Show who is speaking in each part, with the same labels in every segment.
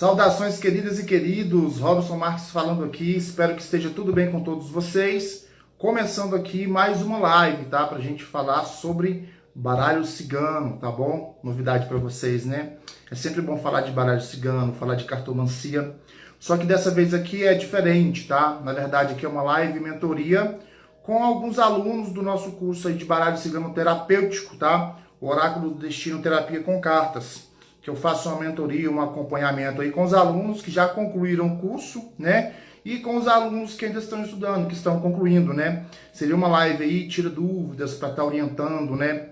Speaker 1: Saudações, queridas e queridos. Robson Marques falando aqui. Espero que esteja tudo bem com todos vocês. Começando aqui mais uma live, tá? Pra gente falar sobre baralho cigano, tá bom? Novidade para vocês, né? É sempre bom falar de baralho cigano, falar de cartomancia. Só que dessa vez aqui é diferente, tá? Na verdade, aqui é uma live mentoria com alguns alunos do nosso curso aí de baralho cigano terapêutico, tá? O Oráculo do Destino Terapia com Cartas, que eu faço uma mentoria, um acompanhamento aí com os alunos que já concluíram o curso, né? E com os alunos que ainda estão estudando, que estão concluindo, né? Seria uma live aí, tira dúvidas para estar orientando, né?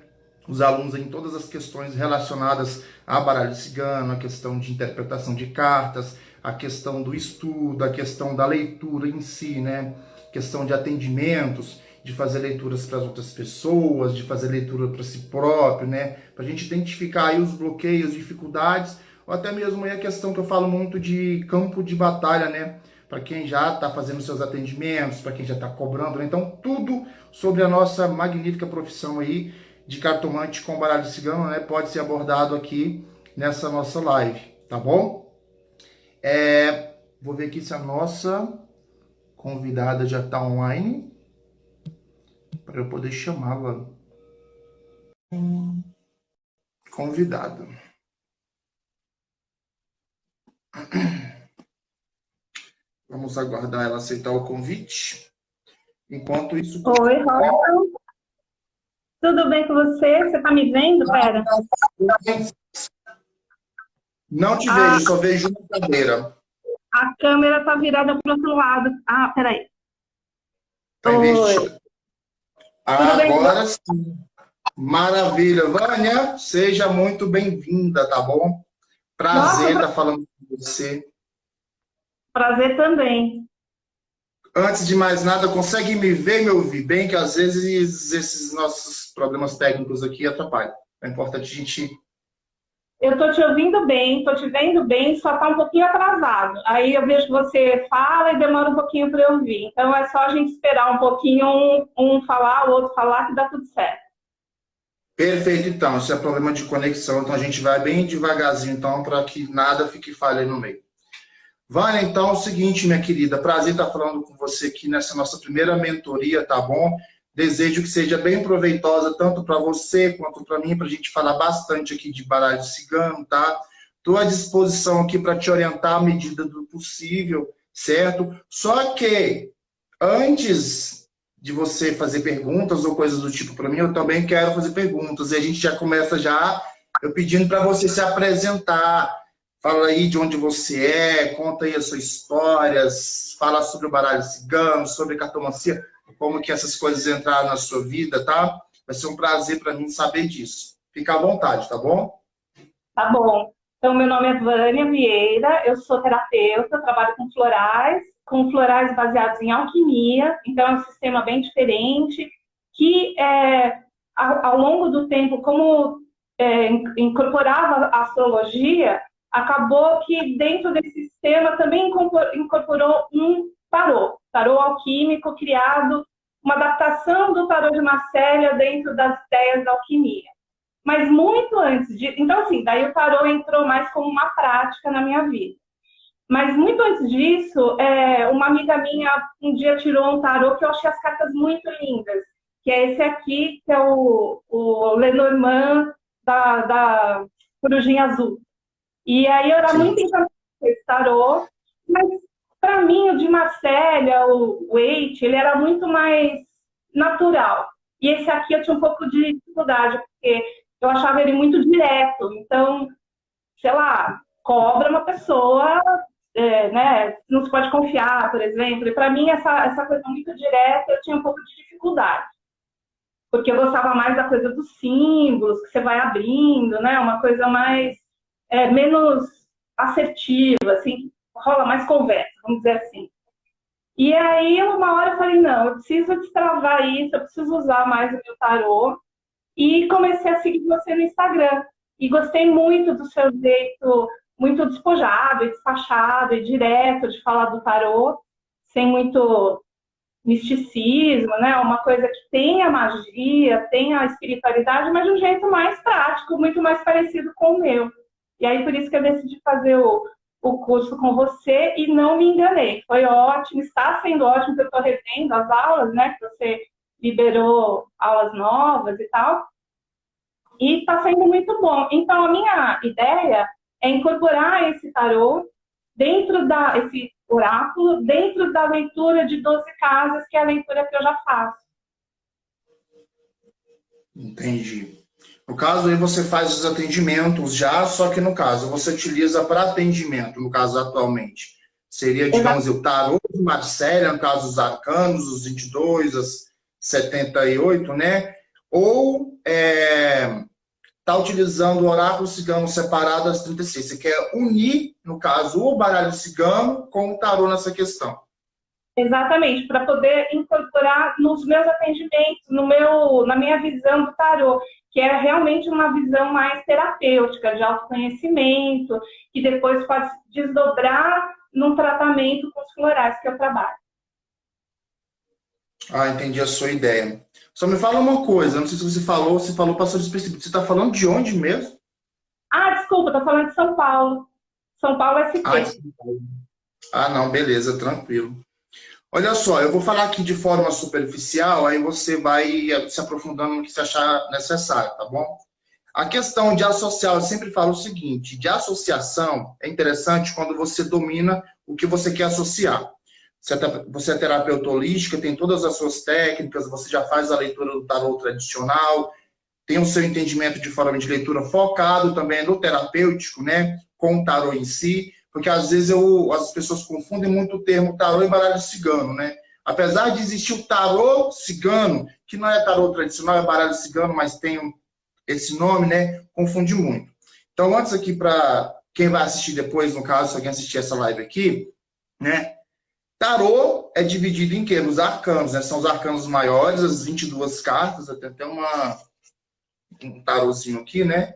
Speaker 1: Os alunos em todas as questões relacionadas a baralho cigano, a questão de interpretação de cartas, a questão do estudo, a questão da leitura em si, né? Questão de atendimentos, de fazer leituras para as outras pessoas, de fazer leitura para si próprio, né? Para a gente identificar aí os bloqueios, dificuldades, ou até mesmo aí a questão que eu falo muito de campo de batalha, né? Para quem já está fazendo seus atendimentos, para quem já está cobrando, né? Então tudo sobre a nossa magnífica profissão aí de cartomante com baralho cigano, né? Pode ser abordado aqui nessa nossa live, tá bom? Vou ver aqui se a nossa convidada já está online para eu poder chamá-la. Convidada. Vamos aguardar ela aceitar o convite. Enquanto isso...
Speaker 2: Oi, Robson. Tudo bem com você? Você está me vendo, Pera?
Speaker 1: Não te vejo, só vejo uma cadeira.
Speaker 2: A câmera está virada para o outro lado. Ah, peraí.
Speaker 1: Tá investida. Agora
Speaker 2: bem?
Speaker 1: Sim. Maravilha. Vânia, seja muito bem-vinda, tá bom? Prazer estar falando com você.
Speaker 2: Prazer também.
Speaker 1: Antes de mais nada, consegue me ver e me ouvir bem? Que às vezes esses nossos problemas técnicos aqui atrapalham. É importante a gente...
Speaker 2: Eu estou te ouvindo bem, estou te vendo bem, só está um pouquinho atrasado. Aí eu vejo que você fala e demora um pouquinho para eu ouvir. Então é só a gente esperar um pouquinho, um falar, o outro falar, que dá tudo certo.
Speaker 1: Perfeito, então. Isso é problema de conexão, então a gente vai bem devagarzinho, então, para que nada fique falha aí no meio. Vânia, então é o seguinte, minha querida, prazer estar falando com você aqui nessa nossa primeira mentoria, tá bom? Desejo que seja bem proveitosa, tanto para você quanto para mim, para a gente falar bastante aqui de baralho cigano, tá? Estou à disposição aqui para te orientar à medida do possível, certo? Só que, antes de você fazer perguntas ou coisas do tipo para mim, eu também quero fazer perguntas. E a gente já começa eu pedindo para você se apresentar. Fala aí de onde você é, conta aí as suas histórias, fala sobre o baralho cigano, sobre cartomancia, como que essas coisas entraram na sua vida, tá? Vai ser um prazer para mim saber disso. Fica à vontade, tá bom?
Speaker 2: Tá bom. Então, meu nome é Vânia Vieira, eu sou terapeuta, trabalho com florais baseados em alquimia, então é um sistema bem diferente, que ao longo do tempo, como incorporava a astrologia, acabou que dentro desse sistema também incorporou um tarô alquímico criado, uma adaptação do tarô de Marcélia dentro das ideias da alquimia. Mas muito antes de... Então, assim, daí o tarô entrou mais como uma prática na minha vida. Mas muito antes disso, uma amiga minha um dia tirou um tarô que eu achei as cartas muito lindas, que é esse aqui, que é o Lenormand da Corujinha Azul. E aí eu era muito encantada com esse tarô, mas para mim o de Marcélia, o Waite, ele era muito mais natural. E esse aqui eu tinha um pouco de dificuldade, porque eu achava ele muito direto. Então, sei lá, cobra uma pessoa, né? Não se pode confiar, por exemplo. E para mim, essa coisa muito direta, eu tinha um pouco de dificuldade. Porque eu gostava mais da coisa dos símbolos, que você vai abrindo, né? Uma coisa mais, menos assertiva, assim, rola mais conversa, vamos dizer assim. E aí, uma hora eu falei, não, eu preciso destravar isso, eu preciso usar mais o meu tarô. E comecei a seguir você no Instagram. E gostei muito do seu jeito, muito despojado e despachado e direto de falar do tarô, sem muito misticismo, né? Uma coisa que tem a magia, tem a espiritualidade, mas de um jeito mais prático, muito mais parecido com o meu. E aí, por isso que eu decidi fazer o curso com você e não me enganei. Foi ótimo, está sendo ótimo, que eu estou revendo as aulas, né? Que você liberou aulas novas e tal. E está sendo muito bom. Então, a minha ideia é incorporar esse tarô esse oráculo, dentro da leitura de 12 casas, que é a leitura que eu já faço.
Speaker 1: Entendi. No caso, aí você faz os atendimentos já, só que no caso, você utiliza para atendimento, no caso, atualmente. Seria, digamos, o tarô de Marcélia, no caso, os arcanos, os 22, as 78, né? Ou está utilizando o oráculo cigano separado das 36. Você quer unir, no caso, o baralho cigano com o tarô nessa questão.
Speaker 2: Exatamente, para poder incorporar nos meus atendimentos, na minha visão do tarô, que é realmente uma visão mais terapêutica, de autoconhecimento, que depois pode se desdobrar num tratamento com os florais que eu trabalho.
Speaker 1: Ah, entendi a sua ideia. Só me fala uma coisa, não sei se você falou, passou despercebido. Você está falando de onde mesmo?
Speaker 2: Ah, desculpa, estou falando de São Paulo. São Paulo SP.
Speaker 1: Não, beleza, tranquilo. Olha só, eu vou falar aqui de forma superficial, aí você vai se aprofundando no que você achar necessário, tá bom? A questão de associar, eu sempre falo o seguinte, de associação é interessante quando você domina o que você quer associar. Você é terapeuta holística, tem todas as suas técnicas, você já faz a leitura do tarô tradicional, tem o seu entendimento de forma de leitura focado também no terapêutico, né, com o tarô em si, porque às vezes as pessoas confundem muito o termo tarô e baralho cigano, né? Apesar de existir o tarô cigano, que não é tarô tradicional, é baralho cigano, mas tem esse nome, né? Confunde muito. Então, antes aqui, para quem vai assistir depois, no caso, se alguém assistir essa live aqui, né? Tarô é dividido em quê? Nos arcanos, né? São os arcanos maiores, as 22 cartas, até um tarozinho aqui, né?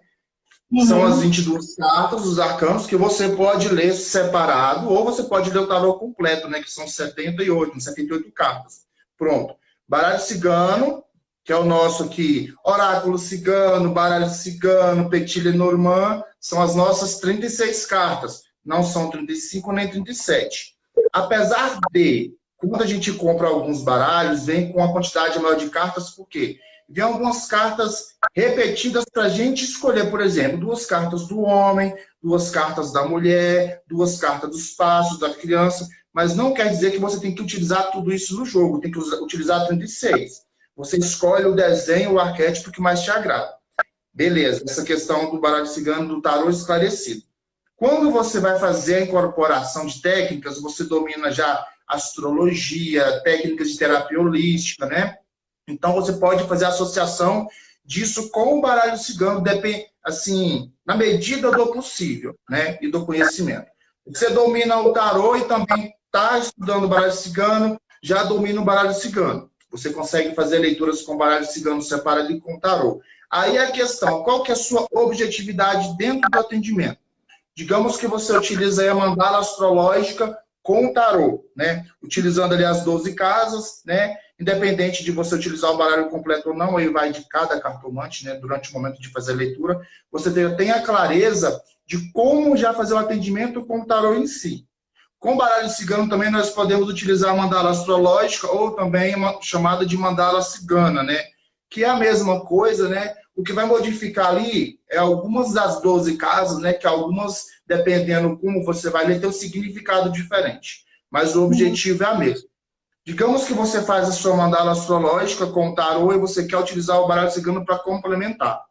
Speaker 1: São as 22 cartas, os arcanos, que você pode ler separado, ou você pode ler o tarô completo, né? Que são 78 cartas. Pronto. Baralho cigano, que é o nosso aqui, oráculo cigano, baralho cigano, Petit Lenormand, são as nossas 36 cartas. Não são 35 nem 37. Apesar de, quando a gente compra alguns baralhos, vem com uma quantidade maior de cartas, por quê? Vem algumas cartas repetidas para a gente escolher, por exemplo, 2 cartas do homem, 2 cartas da mulher, 2 cartas dos passos, da criança, mas não quer dizer que você tem que utilizar tudo isso no jogo, tem que utilizar 36. Você escolhe o desenho, o arquétipo que mais te agrada. Beleza, essa questão do baralho cigano, do tarô esclarecido. Quando você vai fazer a incorporação de técnicas, você domina já astrologia, técnicas de terapia holística, né? Então, você pode fazer a associação disso com o baralho cigano, assim, na medida do possível, né? E do conhecimento. Você domina o tarô e também está estudando o baralho cigano, já domina o baralho cigano. Você consegue fazer leituras com o baralho cigano separado e com o tarô. Aí a questão, qual que é a sua objetividade dentro do atendimento? Digamos que você utiliza aí a mandala astrológica com o tarô, né? Utilizando ali as 12 casas, né? Independente de você utilizar o baralho completo ou não, aí vai de cada cartomante, né? Durante o momento de fazer a leitura, você tem a clareza de como já fazer o atendimento com o tarô em si. Com o baralho cigano também nós podemos utilizar a mandala astrológica ou também uma chamada de mandala cigana, né? Que é a mesma coisa, né? O que vai modificar ali é algumas das 12 casas, né? Que algumas, dependendo como você vai ler, tem um significado diferente. Mas o objetivo é a mesma. Digamos que você faz a sua mandala astrológica com o tarô e você quer utilizar o baralho cigano para complementar.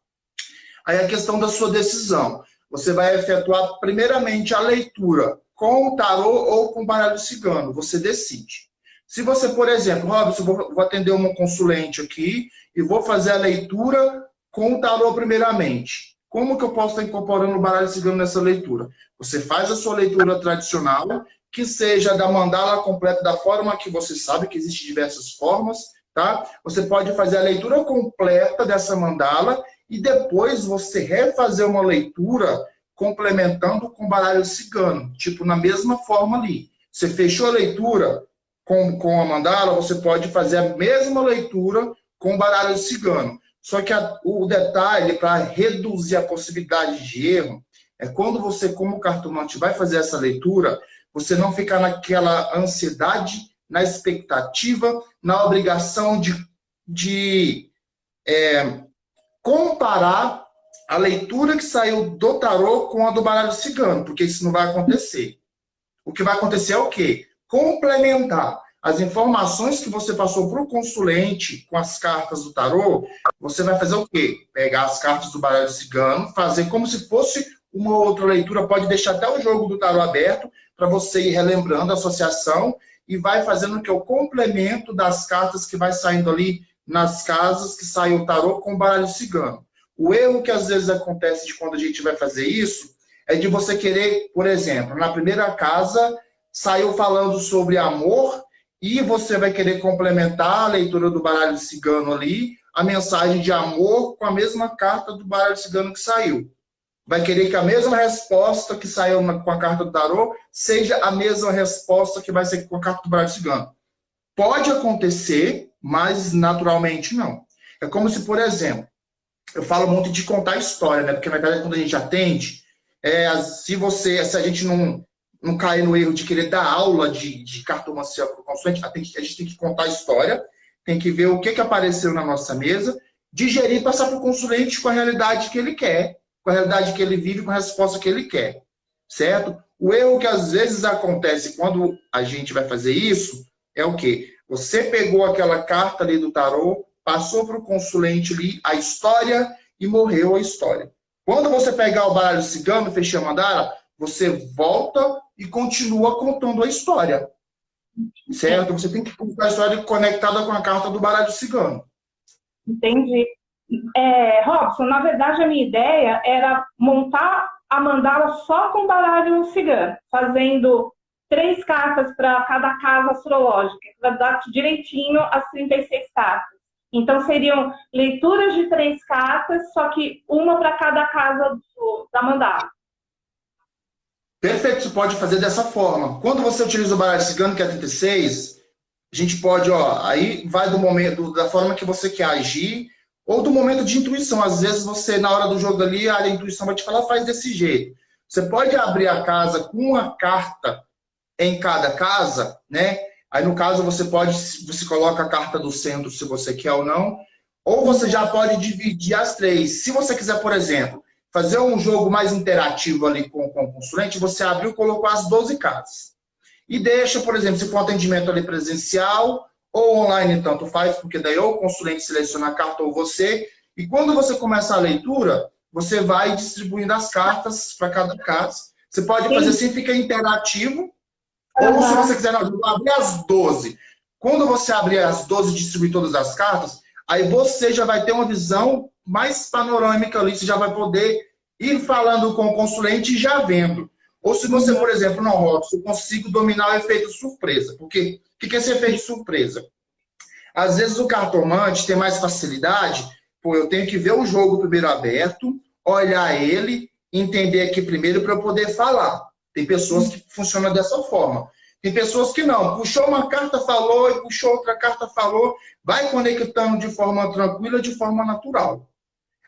Speaker 1: Aí a questão da sua decisão. Você vai efetuar primeiramente a leitura com o tarô ou com o baralho cigano. Você decide. Se você, por exemplo, Robson, vou atender uma consulente aqui e vou fazer a leitura com o tarô primeiramente. Como que eu posso estar incorporando o baralho cigano nessa leitura? Você faz a sua leitura tradicional, que seja da mandala completa, da forma que você sabe, que existem diversas formas, tá? Você pode fazer a leitura completa dessa mandala e depois você refazer uma leitura complementando com o baralho cigano, tipo, na mesma forma ali. Você fechou a leitura com a mandala, você pode fazer a mesma leitura com o baralho cigano. Só que o detalhe, para reduzir a possibilidade de erro, É quando você, como cartomante, vai fazer essa leitura, você não ficar naquela ansiedade, na expectativa, na obrigação de comparar a leitura que saiu do tarô com a do baralho cigano, porque isso não vai acontecer. O que vai acontecer é o quê? Complementar as informações que você passou para o consulente com as cartas do tarô, você vai fazer o quê? Pegar as cartas do baralho cigano, fazer como se fosse uma outra leitura, pode deixar até o jogo do tarô aberto, para você ir relembrando a associação, e vai fazendo o que? O complemento das cartas que vai saindo ali nas casas que sai o tarô com o baralho cigano. O erro que às vezes acontece de quando a gente vai fazer isso, é de você querer, por exemplo, na primeira casa, saiu falando sobre amor, e você vai querer complementar a leitura do baralho cigano ali, a mensagem de amor com a mesma carta do baralho cigano que saiu. Vai querer que a mesma resposta que saiu com a carta do tarô seja a mesma resposta que vai ser com a carta do baralho cigano. Pode acontecer, mas naturalmente não. É como se, por exemplo, eu falo muito de contar história, né? Porque na verdade quando a gente atende, se a gente não cair no erro de querer dar aula de cartomancia para o consulente, a gente tem que contar a história, tem que ver o que apareceu na nossa mesa, digerir e passar para o consulente com a realidade que ele quer, com a realidade que ele vive, com a resposta que ele quer, certo? O erro que às vezes acontece quando a gente vai fazer isso é o quê? Você pegou aquela carta ali do tarô, passou para o consulente ali a história e morreu a história. Quando você pegar o baralho cigano, fechei a mandala, você volta e continua contando a história, certo? Você tem que contar a história conectada com a carta do baralho cigano.
Speaker 2: Entendi. Robson, na verdade a minha ideia era montar a mandala só com baralho cigano, fazendo 3 cartas para cada casa astrológica, para dar direitinho as 36 cartas. Então seriam leituras de 3 cartas, só que uma para cada casa da mandala.
Speaker 1: Perfeito, você pode fazer dessa forma. Quando você utiliza o baralho cigano, que é 36, a gente pode, aí vai do momento, da forma que você quer agir, ou do momento de intuição. Às vezes você, na hora do jogo ali, a intuição vai te falar, faz desse jeito. Você pode abrir a casa com uma carta em cada casa, né? Aí, no caso, você coloca a carta do centro, se você quer ou não, ou você já pode dividir as 3. Se você quiser, por exemplo, fazer um jogo mais interativo ali com o consulente, você abriu e colocou as 12 cartas. E deixa, por exemplo, se for um atendimento ali presencial ou online, tanto faz, porque daí ou o consulente seleciona a carta ou você, e quando você começa a leitura, você vai distribuindo as cartas para cada casa. Você pode fazer assim, fica interativo, ou se você quiser, não, abrir as 12. Quando você abrir as 12 e distribuir todas as cartas, aí você já vai ter uma visão mais panorâmica ali, você já vai poder ir falando com o consulente e já vendo. Ou se você, por exemplo, não, Robson, eu consigo dominar o efeito surpresa. Porque o que é esse efeito surpresa? Às vezes o cartomante tem mais facilidade, eu tenho que ver o jogo primeiro aberto, olhar ele, entender aqui primeiro para eu poder falar. Tem pessoas que funcionam dessa forma. Tem pessoas que não. Puxou uma carta, falou, e puxou outra carta, falou. Vai conectando de forma tranquila, de forma natural.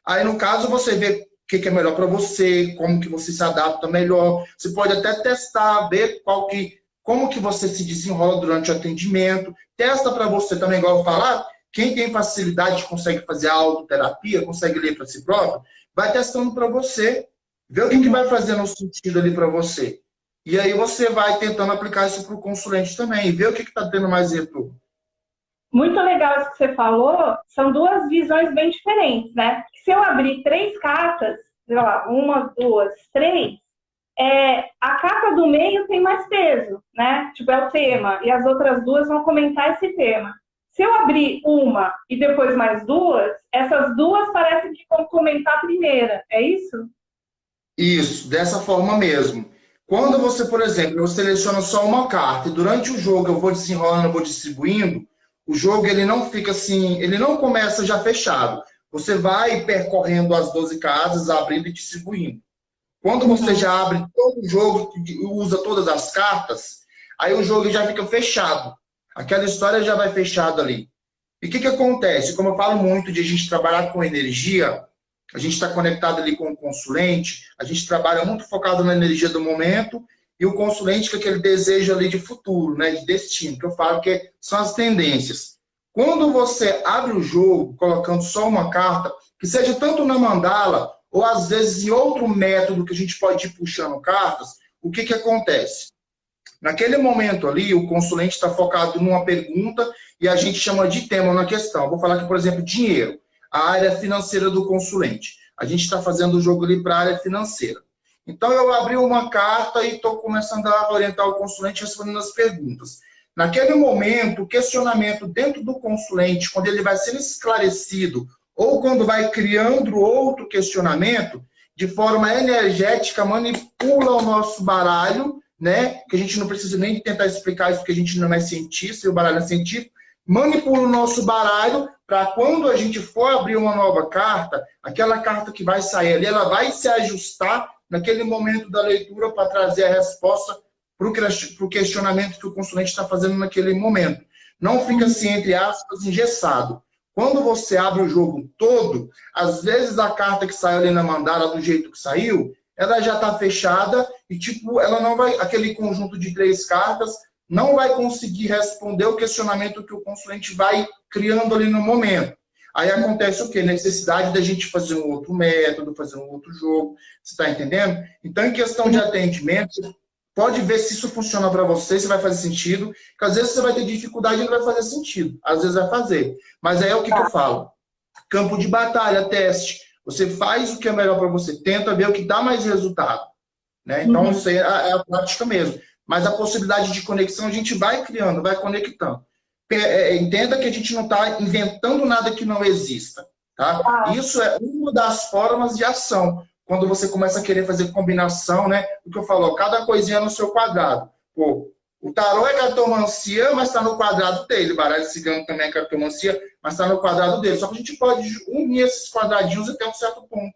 Speaker 1: Aí, no caso, você vê o que é melhor para você, como que você se adapta melhor. Você pode até testar, ver como que você se desenrola durante o atendimento. Testa para você também, igual eu falar. Quem tem facilidade consegue fazer a autoterapia, consegue ler para si próprio, vai testando para você. Vê o que vai fazer no sentido ali para você. E aí você vai tentando aplicar isso para o consulente também. Vê o que está tendo mais retorno.
Speaker 2: Muito legal isso que você falou. São 2 visões bem diferentes, né? Se eu abrir 3 cartas, sei lá, 1, 2, 3, a carta do meio tem mais peso, né? Tipo, é o tema. E as outras 2 vão comentar esse tema. Se eu abrir uma e depois mais 2, essas 2 parecem que vão comentar a primeira. É isso?
Speaker 1: Isso, dessa forma mesmo. Quando você, por exemplo, eu seleciono só uma carta e durante o jogo eu vou desenrolando, eu vou distribuindo, o jogo ele não fica assim, ele não começa já fechado. Você vai percorrendo as 12 casas, abrindo e distribuindo. Quando você já abre todo o jogo, usa todas as cartas, aí o jogo já fica fechado. Aquela história já vai fechada ali. E o que acontece? Como eu falo muito de a gente trabalhar com energia, a gente está conectado ali com o consulente, a gente trabalha muito focado na energia do momento, e o consulente com aquele desejo ali de futuro, né, de destino, que eu falo que são as tendências. Quando você abre o jogo colocando só uma carta, que seja tanto na mandala, ou às vezes em outro método que a gente pode ir puxando cartas, o que, que acontece? Naquele momento ali, o consulente está focado numa pergunta e a gente chama de tema na questão. Vou falar aqui, por exemplo, dinheiro, a área financeira do consulente. A gente está fazendo o jogo ali para a área financeira. Então, eu abri uma carta e estou começando a orientar o consulente respondendo as perguntas. Naquele momento, o questionamento dentro do consulente, quando ele vai sendo esclarecido, ou quando vai criando outro questionamento, de forma energética, manipula o nosso baralho, né? Que a gente não precisa nem tentar explicar isso, porque a gente não é cientista, e o baralho é científico, manipula o nosso baralho para quando a gente for abrir uma nova carta, aquela carta que vai sair ali, ela vai se ajustar naquele momento da leitura para trazer a resposta para o questionamento que o consulente está fazendo naquele momento. Não fica assim, entre aspas, engessado. Quando você abre o jogo todo, às vezes a carta que saiu ali na mandala do jeito que saiu, ela já está fechada e, tipo, ela não vai, aquele conjunto de 3 cartas não vai conseguir responder o questionamento que o consulente vai criando ali no momento. Aí acontece o quê? Necessidade da gente fazer um outro método, fazer um outro jogo, você está entendendo? Então, em questão de atendimento, pode ver se isso funciona para você, se vai fazer sentido, porque às vezes você vai ter dificuldade e não vai fazer sentido, às vezes vai fazer. Mas aí é o que eu falo. Campo de batalha, teste. Você faz o que é melhor para você, tenta ver o que dá mais resultado. Né? Então, isso aí é a prática mesmo. Mas a possibilidade de conexão a gente vai criando, vai conectando. Entenda que a gente não está inventando nada que não exista. Tá? Isso é uma das formas de ação. Quando você começa a querer fazer combinação, né? O que eu falo, cada coisinha no seu quadrado. Pô, o tarô é cartomancia, mas está no quadrado dele. Baralho cigano também é cartomancia, mas está no quadrado dele. Só que a gente pode unir esses quadradinhos até um certo ponto.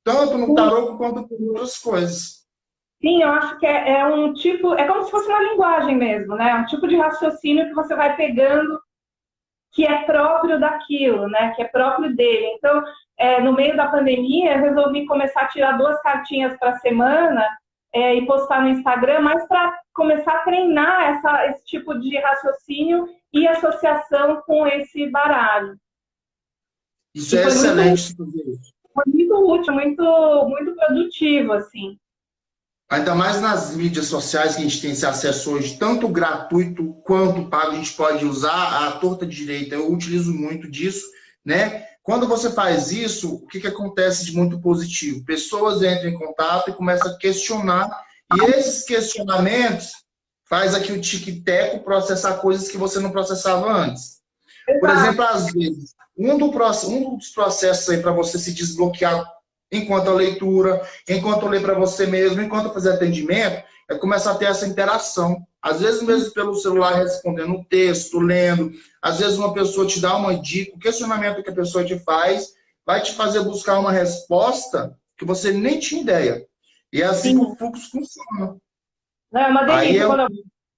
Speaker 1: Tanto no tarô quanto por outras coisas.
Speaker 2: Sim, eu acho que é um tipo, é como se fosse uma linguagem mesmo, né? Um tipo de raciocínio que você vai pegando que é próprio daquilo, né? Que é próprio dele. Então, no meio da pandemia, eu resolvi começar a tirar 2 cartinhas para a semana e postar no Instagram, mas para começar a treinar esse tipo de raciocínio e associação com esse baralho.
Speaker 1: Isso é excelente.
Speaker 2: Foi muito útil, muito produtivo, assim.
Speaker 1: Ainda mais nas mídias sociais que a gente tem esse acesso hoje, tanto gratuito quanto pago, a gente pode usar a torta direita. Eu utilizo muito disso, né? Quando você faz isso, o que acontece de muito positivo? Pessoas entram em contato e começam a questionar, e esses questionamentos faz aqui o tic-teco processar coisas que você não processava antes. Por exemplo, às vezes, um dos processos aí para você se desbloquear enquanto a leitura, enquanto lê para você mesmo, enquanto fazer atendimento, é começar a ter essa interação. Às vezes mesmo pelo celular respondendo um texto, lendo, às vezes uma pessoa te dá uma dica, o questionamento que a pessoa te faz vai te fazer buscar uma resposta que você nem tinha ideia. E é assim que o fluxo funciona.
Speaker 2: Não, é uma delícia.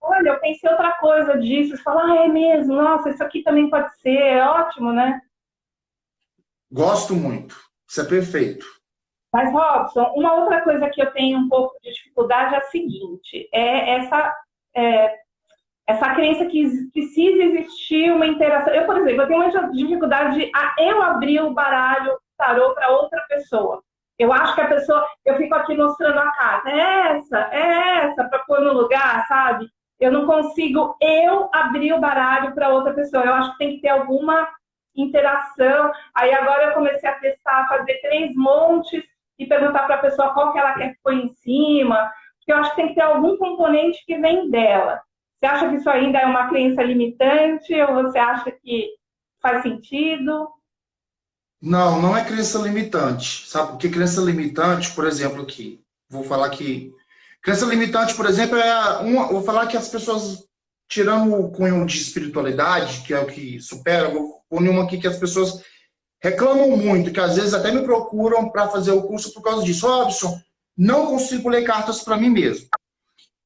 Speaker 2: Olha, eu pensei outra coisa disso. Você fala, é mesmo, nossa, isso aqui também pode ser, é ótimo, né?
Speaker 1: Gosto muito. Isso é perfeito.
Speaker 2: Mas, Robson, uma outra coisa que eu tenho um pouco de dificuldade é a seguinte, essa crença que precisa existir uma interação. Eu, por exemplo, eu tenho uma dificuldade de eu abrir o baralho tarô para outra pessoa. Eu acho que a pessoa, eu fico aqui mostrando a carta, é essa, para pôr no lugar, sabe? Eu não consigo abrir o baralho para outra pessoa. Eu acho que tem que ter alguma interação. Aí agora eu comecei a testar, fazer 3 montes e perguntar para a pessoa qual que ela quer que põe em cima, porque eu acho que tem que ter algum componente que vem dela. Você acha que isso ainda é uma crença limitante ou você acha que faz sentido?
Speaker 1: Não, não é crença limitante. Sabe por que crença limitante, por exemplo, aqui, vou falar que crença limitante, por exemplo, vou falar que as pessoas, tirando o cunho de espiritualidade, que é o que supera, vou pôr uma aqui que as pessoas reclamam muito, que às vezes até me procuram para fazer o curso por causa disso. Robson, não consigo ler cartas para mim mesmo.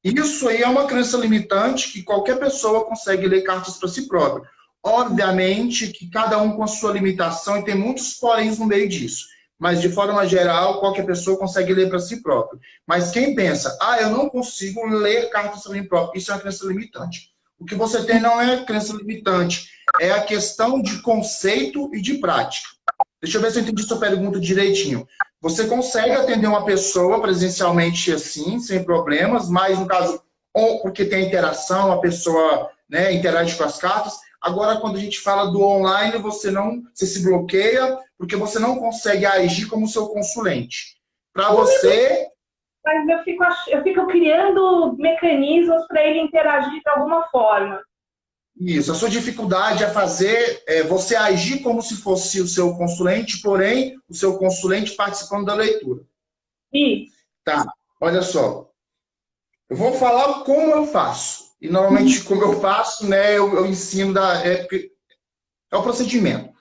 Speaker 1: Isso aí é uma crença limitante que qualquer pessoa consegue ler cartas para si própria. Obviamente que cada um com a sua limitação e tem muitos poréns no meio disso. mas de forma geral, qualquer pessoa consegue ler para si próprio. Mas quem pensa, eu não consigo ler cartas para mim próprio, isso é uma crença limitante. O que você tem não é crença limitante, é a questão de conceito e de prática. Deixa eu ver se eu entendi sua pergunta direitinho. Você consegue atender uma pessoa presencialmente assim, sem problemas, mas no caso, porque tem interação, a pessoa, né, interage com as cartas. Agora, quando a gente fala do online, você se bloqueia, porque você não consegue agir como seu consulente. Para você...
Speaker 2: Mas eu fico criando mecanismos para ele interagir de alguma forma.
Speaker 1: Isso, a sua dificuldade é fazer você agir como se fosse o seu consulente, porém, o seu consulente participando da leitura.
Speaker 2: Isso.
Speaker 1: Tá, olha só. Eu vou falar como eu faço. E, normalmente, como eu faço, né, eu ensino, é o procedimento.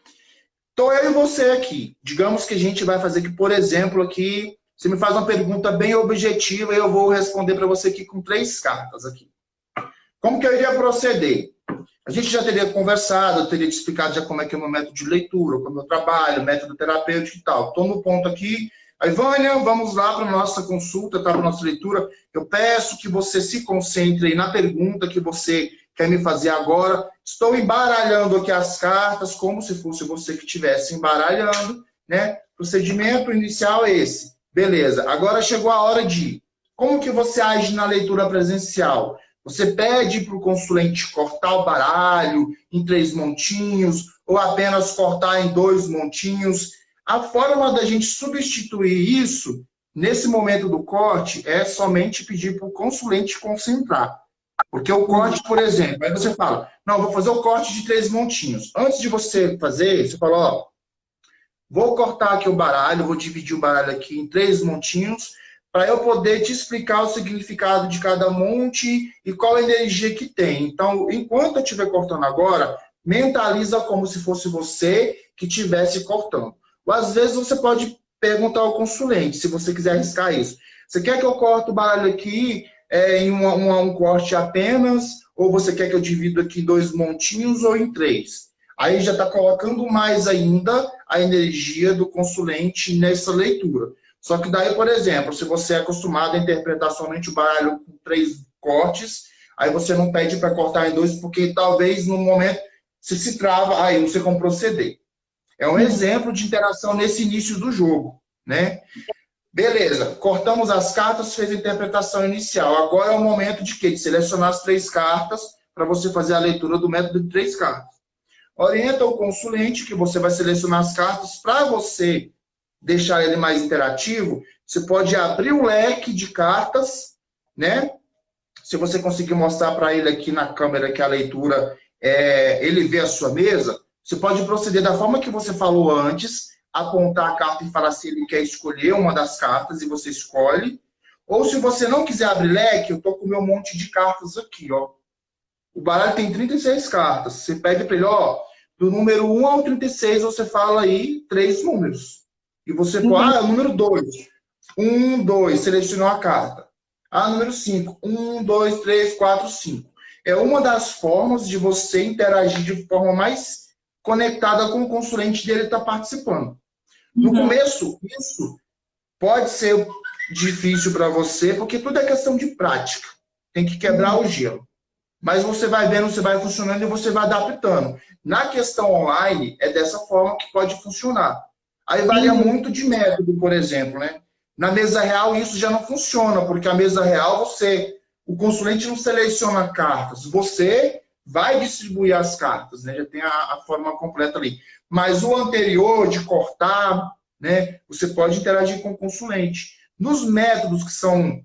Speaker 1: Então, eu e você aqui. Digamos que a gente vai fazer aqui, por exemplo, aqui, você me faz uma pergunta bem objetiva e eu vou responder para você aqui com 3 cartas aqui. Como que eu iria proceder? A gente já teria conversado, eu teria te explicado já como é que é o meu método de leitura, como eu trabalho, método terapêutico e tal. Estou no ponto aqui. Aí, Vânia, vamos lá para a nossa consulta, tá, para a nossa leitura. Eu peço que você se concentre aí na pergunta que você quer me fazer agora. Estou embaralhando aqui as cartas, como se fosse você que estivesse embaralhando, né? Procedimento inicial é esse. Beleza. Agora chegou a hora de... Como que você age na leitura presencial? Você pede para o consulente cortar o baralho em 3 montinhos ou apenas cortar em 2 montinhos. A forma da gente substituir isso, nesse momento do corte, é somente pedir para o consulente concentrar. Porque o corte, por exemplo, aí você fala, não, vou fazer o corte de 3 montinhos. Antes de você fazer, você fala, vou cortar aqui o baralho, vou dividir o baralho aqui em 3 montinhos, para eu poder te explicar o significado de cada monte e qual a energia que tem. Então, enquanto eu estiver cortando agora, mentaliza como se fosse você que estivesse cortando. Ou, às vezes, você pode perguntar ao consulente, se você quiser arriscar isso. Você quer que eu corte o baralho aqui em um corte apenas? Ou você quer que eu divida aqui em 2 montinhos ou em 3? Aí já está colocando mais ainda a energia do consulente nessa leitura. Só que daí, por exemplo, se você é acostumado a interpretar somente o baralho com 3 cortes, aí você não pede para cortar em 2, porque talvez no momento você se trava, aí não sei como proceder. É um exemplo de interação nesse início do jogo, né? Beleza, cortamos as cartas, fez a interpretação inicial. Agora é o momento de quê? De selecionar as 3 cartas para você fazer a leitura do método de 3 cartas. Orienta o consulente que você vai selecionar as cartas para você deixar ele mais interativo. Você pode abrir o leque de cartas, né? Se você conseguir mostrar para ele aqui na câmera que a leitura, ele vê a sua mesa, você pode proceder da forma que você falou antes, apontar a carta e falar se ele quer escolher uma das cartas e você escolhe. Ou se você não quiser abrir leque, eu tô com o meu monte de cartas aqui, ó. O baralho tem 36 cartas. Você pede para ele, ó, do número 1 ao 36, você fala aí 3 números. E você pode, número 2. 1, 2, selecionou a carta. Número 5. 1, 2, 3, 4, 5. É uma das formas de você interagir de forma mais conectada com o consulente dele estar participando. No começo, isso pode ser difícil para você, porque tudo é questão de prática. Tem que quebrar o gelo. Mas você vai vendo, você vai funcionando e você vai adaptando. Na questão online, é dessa forma que pode funcionar. Aí varia muito de método, por exemplo, né? Na mesa real, isso já não funciona, porque a mesa real, o consulente não seleciona cartas, você vai distribuir as cartas, né? Já tem a forma completa ali. Mas o anterior, de cortar, né? Você pode interagir com o consulente. Nos métodos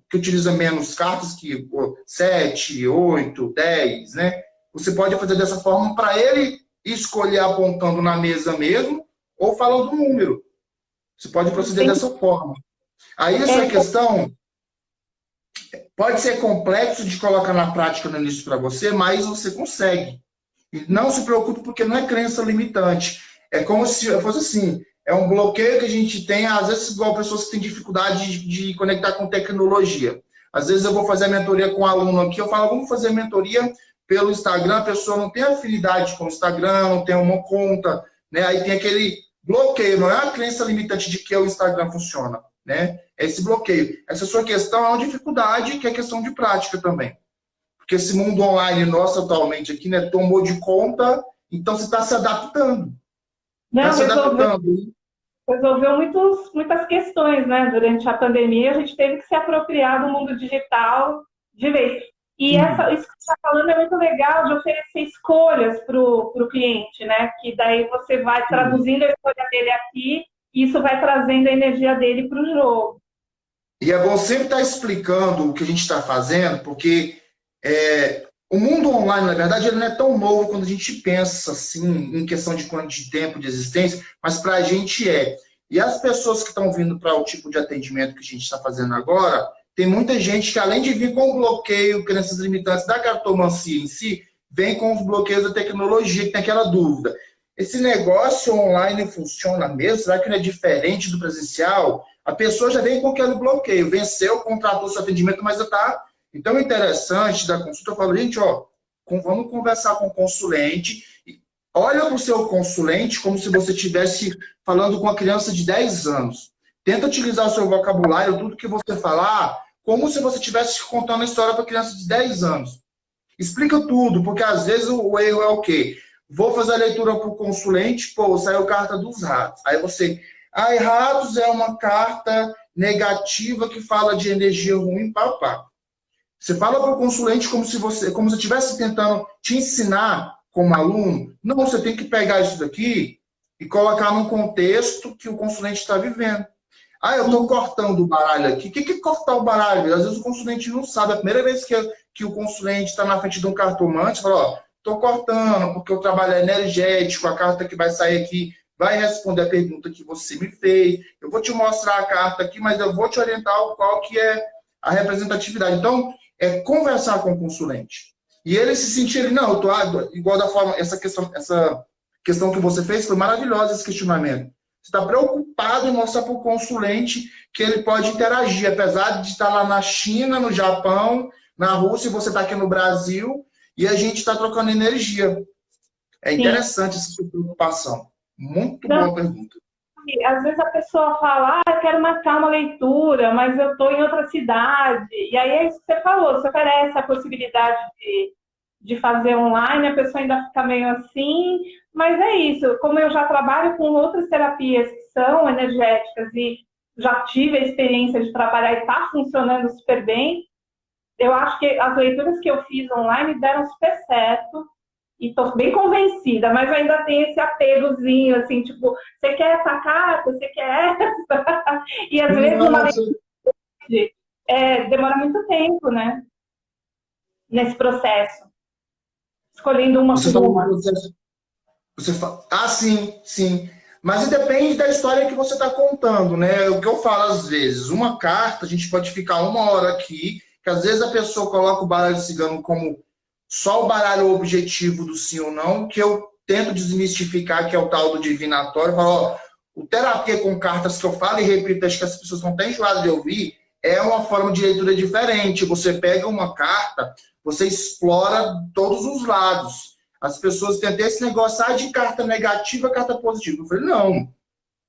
Speaker 1: que utilizam menos cartas, que 7, 8, 10, né? Você pode fazer dessa forma para ele escolher apontando na mesa mesmo, ou falando o número. Você pode proceder dessa forma. Aí essa questão pode ser complexo de colocar na prática no início para você, mas você consegue. E não se preocupe, porque não é crença limitante. É como se fosse assim, é um bloqueio que a gente tem, às vezes, igual pessoas que têm dificuldade de conectar com tecnologia. Às vezes eu vou fazer a mentoria com um aluno aqui, eu falo, vamos fazer a mentoria pelo Instagram, a pessoa não tem afinidade com o Instagram, não tem uma conta, né? Aí tem aquele bloqueio, não é a crença limitante de que o Instagram funciona, né? É esse bloqueio. Essa sua questão é uma dificuldade que é questão de prática também. Porque esse mundo online nosso atualmente aqui, né, tomou de conta, então você está se adaptando. Está
Speaker 2: Não,
Speaker 1: se adaptando.
Speaker 2: resolveu muitas questões, né? Durante a pandemia, a gente teve que se apropriar do mundo digital de vez. E isso que você está falando é muito legal de oferecer escolhas para o cliente, né? Que daí você vai traduzindo a escolha dele aqui e isso vai trazendo a energia dele para o jogo.
Speaker 1: E é bom sempre estar explicando o que a gente está fazendo, porque o mundo online, na verdade, ele não é tão novo quando a gente pensa assim, em questão de quanto de tempo de existência, mas para a gente é. E as pessoas que estão vindo para o tipo de atendimento que a gente está fazendo agora, tem muita gente que, além de vir com o bloqueio, crenças limitantes da cartomancia em si, vem com os bloqueios da tecnologia, que tem aquela dúvida. Esse negócio online funciona mesmo? Será que não é diferente do presencial? A pessoa já vem com aquele bloqueio, venceu, contratou seu atendimento, mas está... Então, o interessante da consulta, eu falo, gente, vamos conversar com o consulente, olha para o seu consulente como se você estivesse falando com uma criança de 10 anos. Tenta utilizar o seu vocabulário, tudo que você falar, como se você estivesse contando a história para criança de 10 anos. Explica tudo, porque às vezes o erro é o quê? Vou fazer a leitura para o consulente, saiu carta dos ratos. Aí você, ratos é uma carta negativa que fala de energia ruim, papá. Você fala para o consulente como se estivesse tentando te ensinar como aluno. Não, você tem que pegar isso daqui e colocar num contexto que o consulente está vivendo. Eu estou cortando o baralho aqui. O que é cortar o baralho? Às vezes o consulente não sabe. A primeira vez que o consulente está na frente de um cartomante, fala, estou cortando porque o trabalho é energético, a carta que vai sair aqui vai responder a pergunta que você me fez. Eu vou te mostrar a carta aqui, mas eu vou te orientar qual que é a representatividade. Então, é conversar com o consulente. E ele se sentir, não, eu tô igual da forma, essa questão que você fez, foi maravilhosa esse questionamento. Você está preocupado em mostrar para o consulente que ele pode interagir, apesar de estar lá na China, no Japão, na Rússia, e você está aqui no Brasil, e a gente está trocando energia. É interessante essa sua preocupação. Muito boa pergunta.
Speaker 2: Às vezes a pessoa fala, eu quero marcar uma leitura, mas eu estou em outra cidade. E aí é isso que você falou, você oferece a possibilidade de fazer online, a pessoa ainda fica meio assim, mas é isso. Como eu já trabalho com outras terapias que são energéticas e já tive a experiência de trabalhar e está funcionando super bem, eu acho que as leituras que eu fiz online deram super certo. E estou bem convencida, mas ainda tem esse apegozinho, assim, tipo, você quer essa carta, você quer essa? E às vezes uma demora muito tempo, né? Nesse processo. Escolhendo uma por uma.
Speaker 1: Sim. Mas depende da história que você está contando, né? O que eu falo às vezes, uma carta, a gente pode ficar 1 hora aqui, que às vezes a pessoa coloca o baralho cigano como só o baralho objetivo do sim ou não, que eu tento desmistificar, que é o tal do divinatório. Eu falo, o terapia com cartas que eu falo e repito, acho que as pessoas estão até enjoadas de ouvir, é uma forma de leitura diferente. Você pega uma carta, você explora todos os lados. As pessoas têm até esse negócio de carta negativa, carta positiva. Eu falei, não,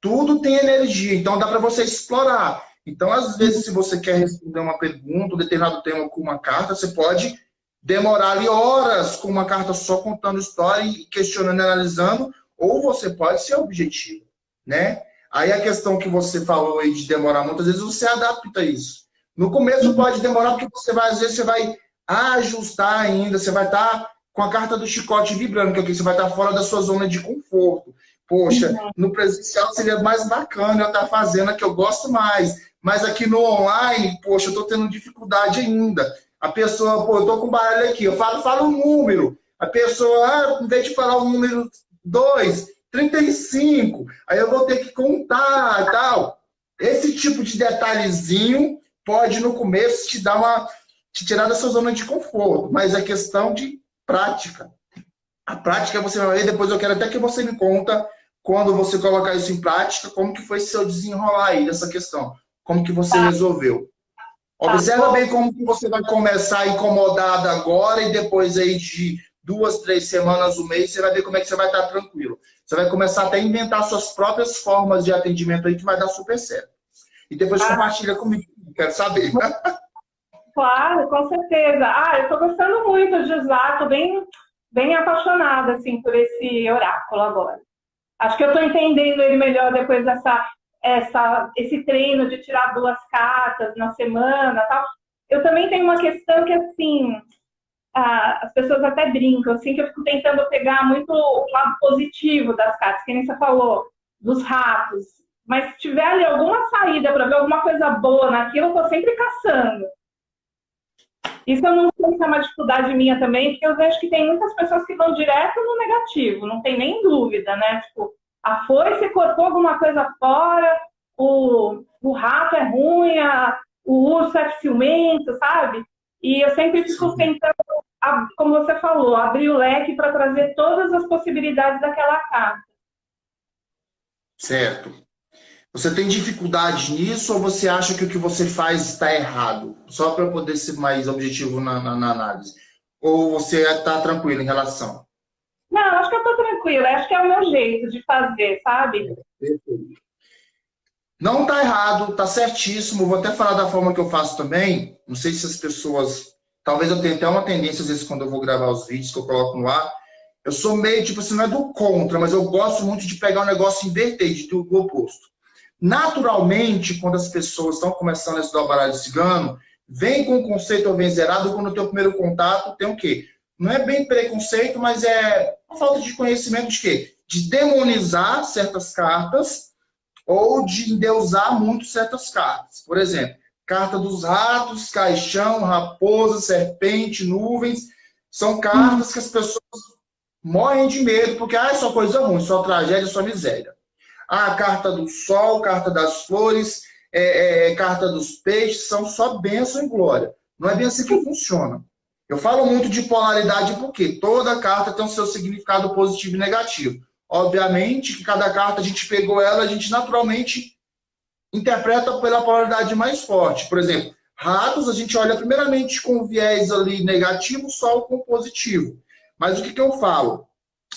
Speaker 1: tudo tem energia, então dá para você explorar. Então, às vezes, se você quer responder uma pergunta, um determinado tema com uma carta, você pode demorar ali horas com uma carta só contando história e questionando e analisando, ou você pode ser objetivo, né? Aí a questão que você falou aí de demorar muitas vezes, você adapta isso. No começo pode demorar, porque às vezes você vai ajustar ainda, você vai estar com a carta do chicote vibrando, que você vai estar fora da sua zona de conforto. Poxa, no presencial seria mais bacana eu estar fazendo a que eu gosto mais, mas aqui no online, poxa, eu estou tendo dificuldade ainda. A pessoa, eu tô com o baralho aqui, eu falo um número. A pessoa, em vez de falar o número 2, 35, aí eu vou ter que contar e tal. Esse tipo de detalhezinho pode, no começo, te tirar da sua zona de conforto, mas é questão de prática. A prática você vai ver, depois eu quero até que você me conta, quando você colocar isso em prática, como que foi seu desenrolar aí dessa questão, como que você resolveu. Observa bem como que você vai começar incomodada agora e depois aí de 2, 3 semanas, um mês, você vai ver como é que você vai estar tranquilo. Você vai começar até a inventar suas próprias formas de atendimento aí que vai dar super certo. E depois compartilha comigo, quero saber.
Speaker 2: Claro, com certeza. Eu estou gostando muito de usar, estou bem apaixonada assim, por esse oráculo agora. Acho que eu estou entendendo ele melhor depois esse treino de tirar 2 cartas na semana, tal. Eu também tenho uma questão que, assim, as pessoas até brincam, assim, que eu fico tentando pegar muito o lado positivo das cartas, que nem você falou, dos ratos. Mas se tiver ali alguma saída para ver alguma coisa boa naquilo, eu estou sempre caçando. Isso eu não sei se é uma dificuldade minha também, porque eu vejo que tem muitas pessoas que vão direto no negativo, não tem nem dúvida, né? Tipo, a foice cortou alguma coisa fora, o rato é ruim, o urso é ciumento, sabe? E eu sempre fico tentando, como você falou, abrir o leque para trazer todas as possibilidades daquela carta.
Speaker 1: Certo. Você tem dificuldade nisso ou você acha que o que você faz está errado? Só para eu poder ser mais objetivo na análise. Ou você está tranquilo em relação?
Speaker 2: Não, acho que eu estou tranquila. Acho que é o meu jeito de fazer, sabe?
Speaker 1: Perfeito. Não está errado, está certíssimo. Vou até falar da forma que eu faço também. Não sei se as pessoas... Talvez eu tenha até uma tendência, às vezes, quando eu vou gravar os vídeos que eu coloco no ar. Eu sou meio, tipo assim, não é do contra, mas eu gosto muito de pegar um negócio e inverter, do oposto. Naturalmente, quando as pessoas estão começando a estudar o baralho cigano, vem com o conceito ou vem zerado, quando tem o primeiro contato, tem o quê? Não é bem preconceito, mas é falta de conhecimento de quê? De demonizar certas cartas ou de endeusar muito certas cartas. Por exemplo, carta dos ratos, caixão, raposa, serpente, nuvens, são cartas que as pessoas morrem de medo, porque é só coisa ruim, só tragédia, só miséria. A carta do sol, carta das flores, carta dos peixes, são só bênção e glória. Não é bem assim que funciona. Eu falo muito de polaridade porque toda carta tem o seu significado positivo e negativo. Obviamente que cada carta a gente pegou ela, a gente naturalmente interpreta pela polaridade mais forte. Por exemplo, ratos a gente olha primeiramente com viés ali negativo, sol com positivo. Mas o que eu falo?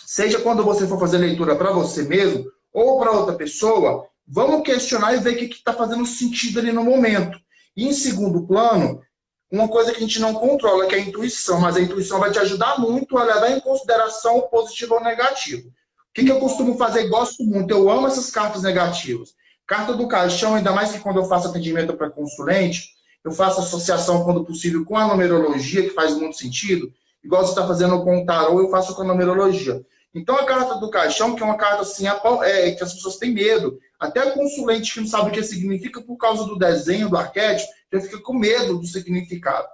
Speaker 1: Seja quando você for fazer leitura para você mesmo, ou para outra pessoa, vamos questionar e ver o que está fazendo sentido ali no momento. E em segundo plano, uma coisa que a gente não controla, que é a intuição, mas a intuição vai te ajudar muito a levar em consideração o positivo ou o negativo. O que eu costumo fazer? Gosto muito, eu amo essas cartas negativas. Carta do caixão, ainda mais que quando eu faço atendimento para consulente, eu faço associação, quando possível, com a numerologia, que faz muito sentido. Igual você está fazendo com o tarô, eu faço com a numerologia. Então, a carta do caixão, que é uma carta assim, que as pessoas têm medo, até o consulente que não sabe o que significa por causa do desenho, do arquétipo, já fica com medo do significado.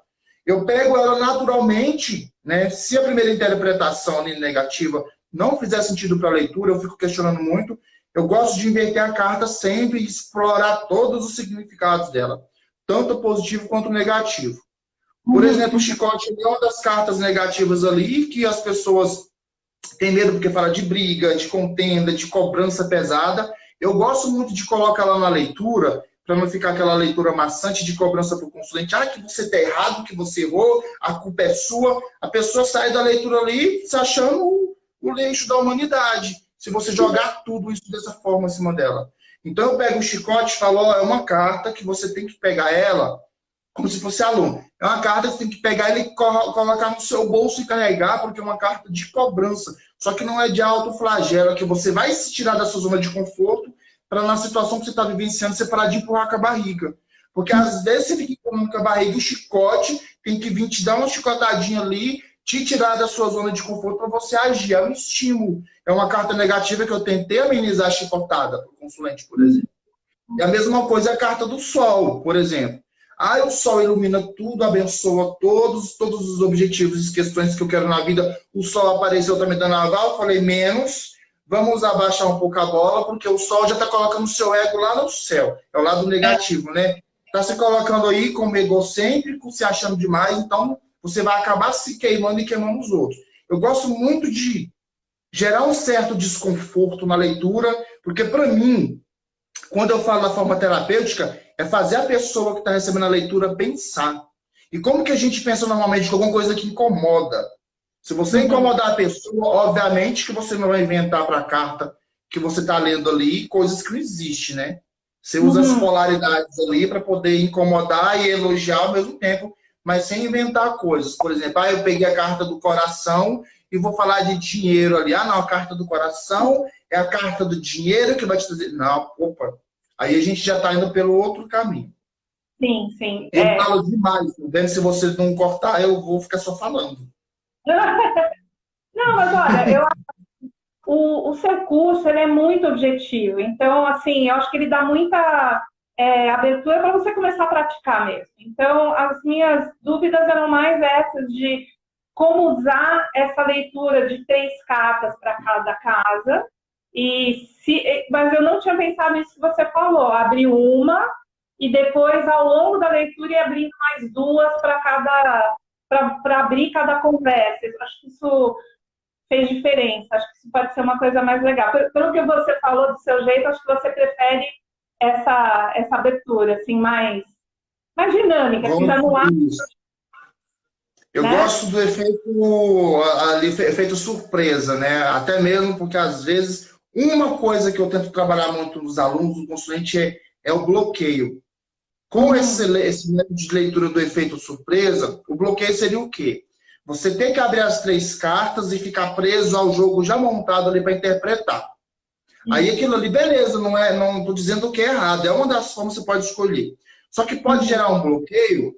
Speaker 1: Eu pego ela naturalmente, né? Se a primeira interpretação ali negativa não fizer sentido para a leitura, eu fico questionando muito. Eu gosto de inverter a carta sempre e explorar todos os significados dela, tanto positivo quanto negativo. Por exemplo, o chicote é uma das cartas negativas ali que as pessoas têm medo porque fala de briga, de contenda, de cobrança pesada. Eu gosto muito de colocar ela na leitura, para não ficar aquela leitura maçante de cobrança para o consulente. Que você está errado, que você errou, a culpa é sua. A pessoa sai da leitura ali se achando o lixo da humanidade, se você jogar tudo isso dessa forma em cima dela. Então eu pego o chicote e falo, é uma carta que você tem que pegar ela como se fosse aluno. É uma carta que você tem que pegar e colocar no seu bolso e carregar, porque é uma carta de cobrança. Só que não é de autoflagelo, é que você vai se tirar da sua zona de conforto para, na situação que você está vivenciando, você parar de empurrar com a barriga. Porque às vezes você fica empurrando com a barriga, o chicote tem que vir te dar uma chicotadinha ali, te tirar da sua zona de conforto para você agir. É um estímulo. É uma carta negativa que eu tentei amenizar a chicotada para o consulente, por exemplo. E a mesma coisa é a carta do sol, por exemplo. O sol ilumina tudo, abençoa todos os objetivos e questões que eu quero na vida. O sol apareceu, tá me dando aval, eu falei, menos, vamos abaixar um pouco a bola, porque o sol já está colocando o seu ego lá no céu. É o lado negativo, né? Está se colocando aí como egocêntrico, se achando demais, então você vai acabar se queimando e queimando os outros. Eu gosto muito de gerar um certo desconforto na leitura, porque para mim, quando eu falo da forma terapêutica, é fazer a pessoa que está recebendo a leitura pensar. E como que a gente pensa normalmente com alguma coisa que incomoda? Se você incomodar a pessoa, obviamente que você não vai inventar para a carta que você está lendo ali coisas que não existem, né? Você usa as
Speaker 2: Uhum.
Speaker 1: polaridades ali para poder incomodar e elogiar ao mesmo tempo, mas sem inventar coisas. Por exemplo, eu peguei a carta do coração e vou falar de dinheiro ali. Ah, não, a carta do coração é a carta do dinheiro que vai te trazer. Não, opa. Aí a gente já está indo pelo outro caminho.
Speaker 2: Sim, sim.
Speaker 1: Eu falo demais, tá vendo? Se você não cortar, eu vou ficar só falando.
Speaker 2: Não, mas olha, o seu curso ele é muito objetivo. Então, assim, eu acho que ele dá muita abertura para você começar a praticar mesmo. Então, as minhas dúvidas eram mais essas de como usar essa leitura de 3 cartas para cada casa. Mas eu não tinha pensado nisso que você falou, abrir uma e depois, ao longo da leitura, ir abrindo mais 2 para para abrir cada conversa. Eu acho que isso fez diferença. Acho que isso pode ser uma coisa mais legal. Pelo que você falou do seu jeito, acho que você prefere essa abertura, assim, mais dinâmica, que já não há,
Speaker 1: Eu
Speaker 2: né?
Speaker 1: gosto do efeito ali, efeito surpresa, né? Até mesmo porque às vezes uma coisa que eu tento trabalhar muito nos alunos, do consulente, é o bloqueio. Com
Speaker 2: Uhum.
Speaker 1: esse método de leitura do efeito surpresa, o bloqueio seria o quê? Você tem que abrir as 3 cartas e ficar preso ao jogo já montado ali para interpretar. Aí aquilo ali, beleza, não estou dizendo que é errado, é uma das formas que você pode escolher. Só que pode
Speaker 2: Uhum.
Speaker 1: gerar um bloqueio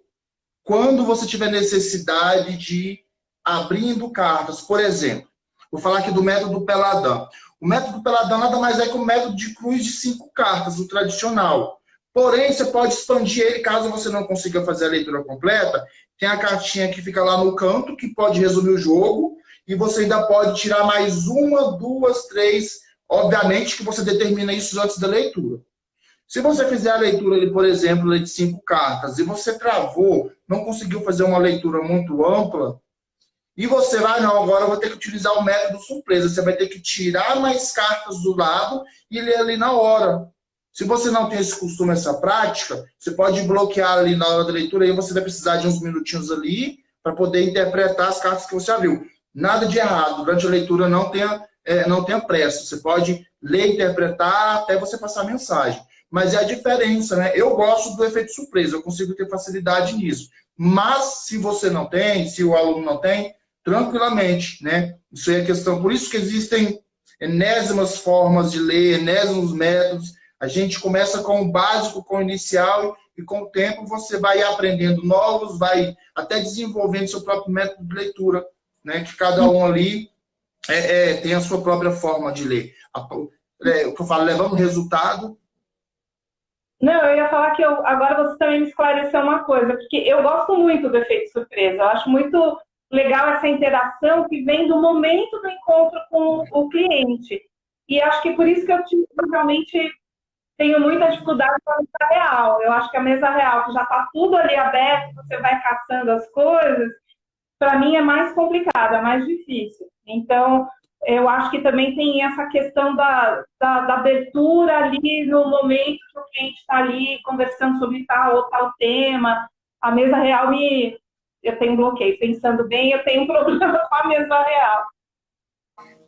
Speaker 1: quando você tiver necessidade de abrindo cartas. Por exemplo, vou falar aqui do método Peladão. O método Peladão nada mais é que o método de cruz de 5 cartas, o tradicional. Porém, você pode expandir ele caso você não consiga fazer a leitura completa. Tem a cartinha que fica lá no canto, que pode resumir o jogo, e você ainda pode tirar mais 1, 2, 3. Obviamente que você determina isso antes da leitura. Se você fizer a leitura, por exemplo, de 5 cartas, e você travou, não conseguiu fazer uma leitura muito ampla, e você vai, não, agora eu vou ter que utilizar o método surpresa. Você vai ter que tirar mais cartas do lado e ler ali na hora. Se você não tem esse costume, essa prática, você pode bloquear ali na hora da leitura, e você vai precisar de uns minutinhos ali para poder interpretar as cartas que você abriu. Nada de errado. Durante a leitura não tenha pressa. Você pode ler e interpretar até você passar a mensagem. Mas é a diferença, né? Eu gosto do efeito surpresa, eu consigo ter facilidade nisso. Mas se você não tem, se o aluno não tem, tranquilamente, né? Isso é questão. Por isso que existem enésimas formas de ler, enésimos métodos. A gente começa com o básico, com o inicial, e com o tempo você vai aprendendo novos, vai até desenvolvendo seu próprio método de leitura, né? Que cada um ali tem a sua própria forma de ler. O que eu falo, levando resultado.
Speaker 2: Não, eu ia falar que agora você também me esclareceu uma coisa, porque eu gosto muito do efeito surpresa. Eu acho muito legal essa interação que vem do momento do encontro com o cliente. E acho que por isso que eu realmente tenho muita dificuldade com a mesa real. Eu acho que a mesa real, que já está tudo ali aberto, você vai caçando as coisas, para mim é mais complicado, é mais difícil. Então, eu acho que também tem essa questão da abertura ali no momento que o cliente está ali conversando sobre tal ou tal tema. A mesa real eu tenho bloqueio. Pensando bem, eu tenho um problema com a mesa real.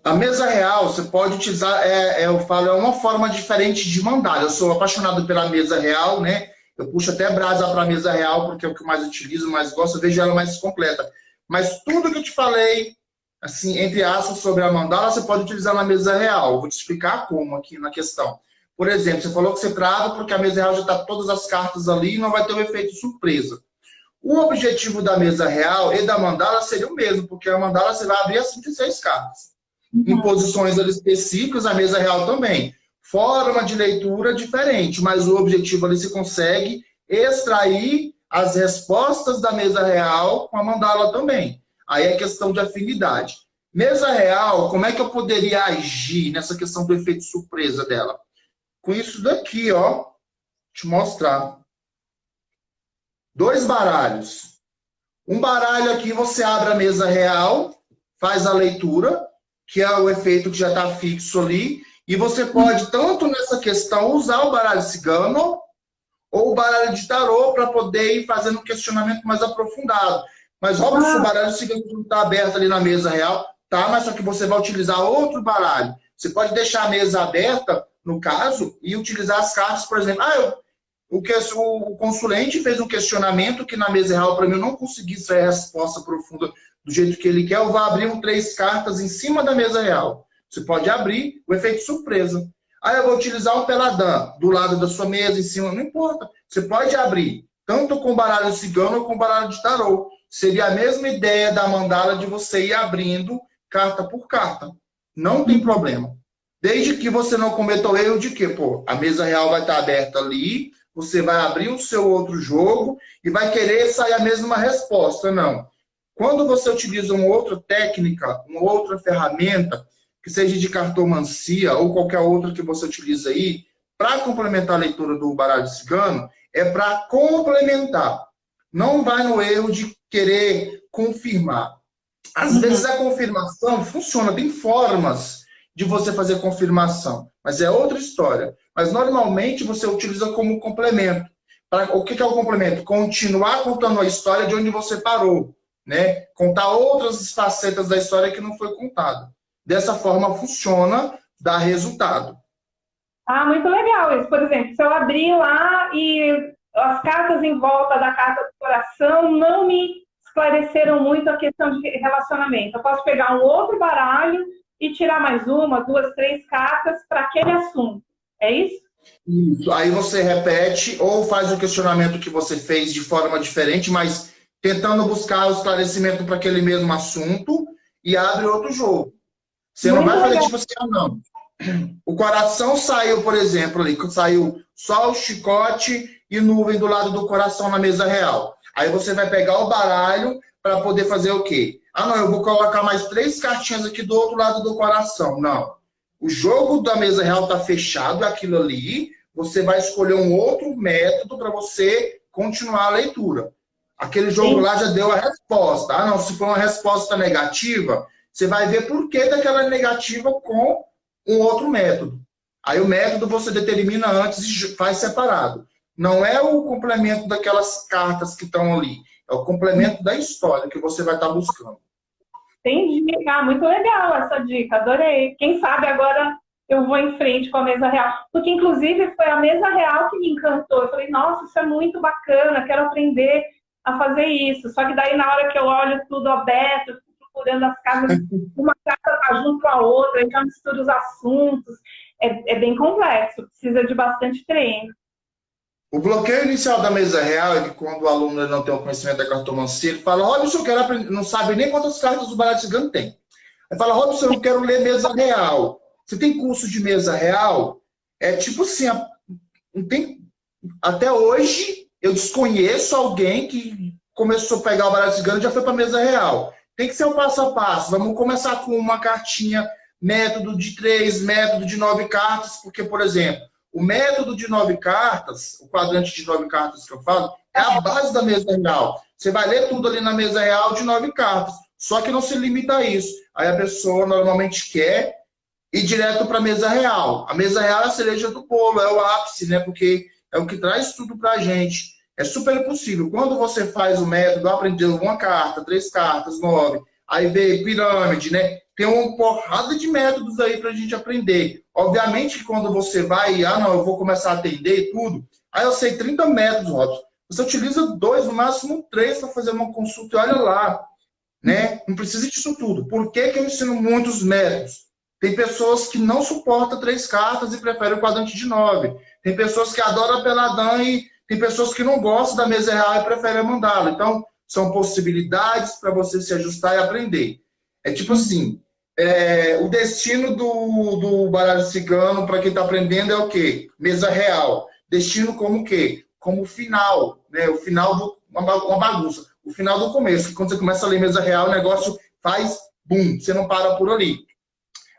Speaker 1: A mesa real, você pode utilizar, eu falo, é uma forma diferente de mandar. Eu sou apaixonado pela mesa real, né? Eu puxo até brasa para a mesa real, porque é o que eu mais utilizo, mais gosto, eu vejo ela mais completa. Mas tudo que eu te falei, assim, entre aspas, sobre a mandala, você pode utilizar na mesa real. Eu vou te explicar como aqui na questão. Por exemplo, você falou que você trava porque a mesa real já está todas as cartas ali e não vai ter o efeito surpresa. O objetivo da mesa real e da mandala seria o mesmo, porque a mandala você vai abrir as 26 cartas em posições ali específicas, a mesa real também. Forma de leitura diferente, mas o objetivo ali se consegue extrair as respostas da mesa real com a mandala também. Aí é questão de afinidade. Mesa real, como é que eu poderia agir nessa questão do efeito surpresa dela? Com isso daqui, ó, te mostrar. 2 baralhos. Um baralho aqui você abre a mesa real, faz a leitura, que é o efeito que já está fixo ali, e você pode, tanto nessa questão, usar o baralho cigano ou o baralho de tarô para poder ir fazendo um questionamento mais aprofundado. Mas, Robson, o baralho cigano não está aberto ali na mesa real, tá? Mas só que você vai utilizar outro baralho. Você pode deixar a mesa aberta, no caso, e utilizar as cartas, por exemplo. O consulente fez um questionamento que na mesa real, para mim, eu não consegui extrair a resposta profunda do jeito que ele quer. Eu vou abrir 3 cartas em cima da mesa real. Você pode abrir o efeito surpresa. Eu vou utilizar um peladã do lado da sua mesa, em cima, não importa. Você pode abrir, tanto com baralho cigano ou com baralho de tarô. Seria a mesma ideia da mandala de você ir abrindo carta por carta. Não tem problema. Desde que você não cometa o erro de que, a mesa real vai estar aberta ali, você vai abrir o seu outro jogo e vai querer sair a mesma resposta. Não. Quando você utiliza uma outra técnica, uma outra ferramenta, que seja de cartomancia ou qualquer outra que você utiliza aí, para complementar a leitura do baralho cigano, é para complementar. Não vai no erro de querer confirmar. Às vezes a confirmação funciona, tem formas de você fazer confirmação, mas é outra história. Mas normalmente você utiliza como complemento. O que é o complemento? Continuar contando a história de onde você parou, né? Contar outras facetas da história que não foi contada. Dessa forma funciona, dá resultado.
Speaker 2: Muito legal isso. Por exemplo, se eu abrir lá e as cartas em volta da carta do coração não me esclareceram muito a questão de relacionamento. Eu posso pegar um outro baralho e tirar mais 1, 2, 3 cartas para aquele assunto. É isso?
Speaker 1: Isso. Aí você repete ou faz o questionamento que você fez de forma diferente, mas tentando buscar o esclarecimento para aquele mesmo assunto e abre outro jogo. Você não vai fazer tipo assim, não. O coração saiu, por exemplo, ali, saiu só o chicote e nuvem do lado do coração na mesa real. Aí você vai pegar o baralho para poder fazer o quê? Não, eu vou colocar mais 3 cartinhas aqui do outro lado do coração. Não. O jogo da mesa real está fechado, aquilo ali. Você vai escolher um outro método para você continuar a leitura. Aquele jogo lá já deu a resposta. Não, se for uma resposta negativa, você vai ver por que daquela negativa com um outro método. Aí o método você determina antes e faz separado. Não é o complemento daquelas cartas que estão ali. É o complemento da história que você vai estar buscando.
Speaker 2: Entendi. Muito legal essa dica. Adorei. Quem sabe agora eu vou em frente com a mesa real. Porque, inclusive, foi a mesa real que me encantou. Eu falei, nossa, isso é muito bacana. Quero aprender a fazer isso. Só que daí, na hora que eu olho tudo aberto, eu fico procurando as casas, uma carta está junto à outra, então mistura os assuntos. É bem complexo. Precisa de bastante treino.
Speaker 1: O bloqueio inicial da mesa real é que quando o aluno não tem o conhecimento da cartomancia, ele fala, Robson, eu quero aprender, não sabe nem quantas cartas o baralho cigano tem. Ele fala, Robson, eu quero ler mesa real. Você tem curso de mesa real? É tipo assim, até hoje eu desconheço alguém que começou a pegar o baralho cigano e já foi para a mesa real. Tem que ser o passo a passo. Vamos começar com uma cartinha, método de 3, método de 9 cartas, porque, por exemplo, o método de 9 cartas, o quadrante de 9 cartas que eu falo, é a base da mesa real. Você vai ler tudo ali na mesa real de 9 cartas. Só que não se limita a isso. Aí a pessoa normalmente quer ir direto para a mesa real. A mesa real é a cereja do bolo, é o ápice, né? Porque é o que traz tudo para a gente. É super possível. Quando você faz o método, aprendeu uma carta, 3 cartas, 9, aí vê pirâmide, né? Tem uma porrada de métodos aí para a gente aprender. Obviamente que quando você vai, não, eu vou começar a atender e tudo, aí eu sei 30 métodos, Robson. Você utiliza 2, no máximo 3 para fazer uma consulta e olha lá, né? Não precisa disso tudo. Por que eu ensino muitos métodos? Tem pessoas que não suportam 3 cartas e preferem o quadrante de 9. Tem pessoas que adoram a peladã e tem pessoas que não gostam da mesa real e preferem a mandala. Então, são possibilidades para você se ajustar e aprender. É tipo assim, o destino do baralho cigano, para quem está aprendendo, é o quê? Mesa real. Destino como o quê? Como o final, né? O final uma bagunça. O final do começo. Quando você começa a ler mesa real, o negócio faz bum, você não para por ali.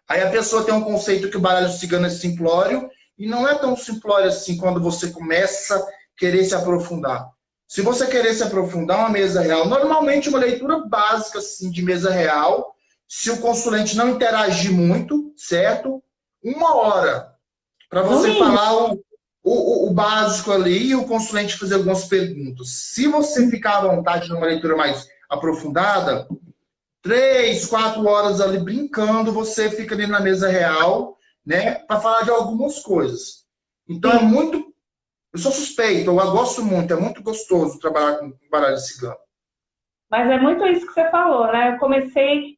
Speaker 1: Aí a pessoa tem um conceito que o baralho cigano é simplório, e não é tão simplório assim quando você começa a querer se aprofundar. Se você querer se aprofundar uma mesa real, normalmente uma leitura básica assim, de mesa real, se o consulente não interagir muito, certo? 1 hora para você falar o básico ali e o consulente fazer algumas perguntas. Se você ficar à vontade numa leitura mais aprofundada, 3, 4 horas ali brincando, você fica ali na mesa real, né, para falar de algumas coisas. Então é
Speaker 2: Sim.
Speaker 1: muito. Eu sou suspeito, eu gosto muito, é muito gostoso trabalhar com baralho cigano.
Speaker 2: Mas é muito isso que você falou, né? Eu comecei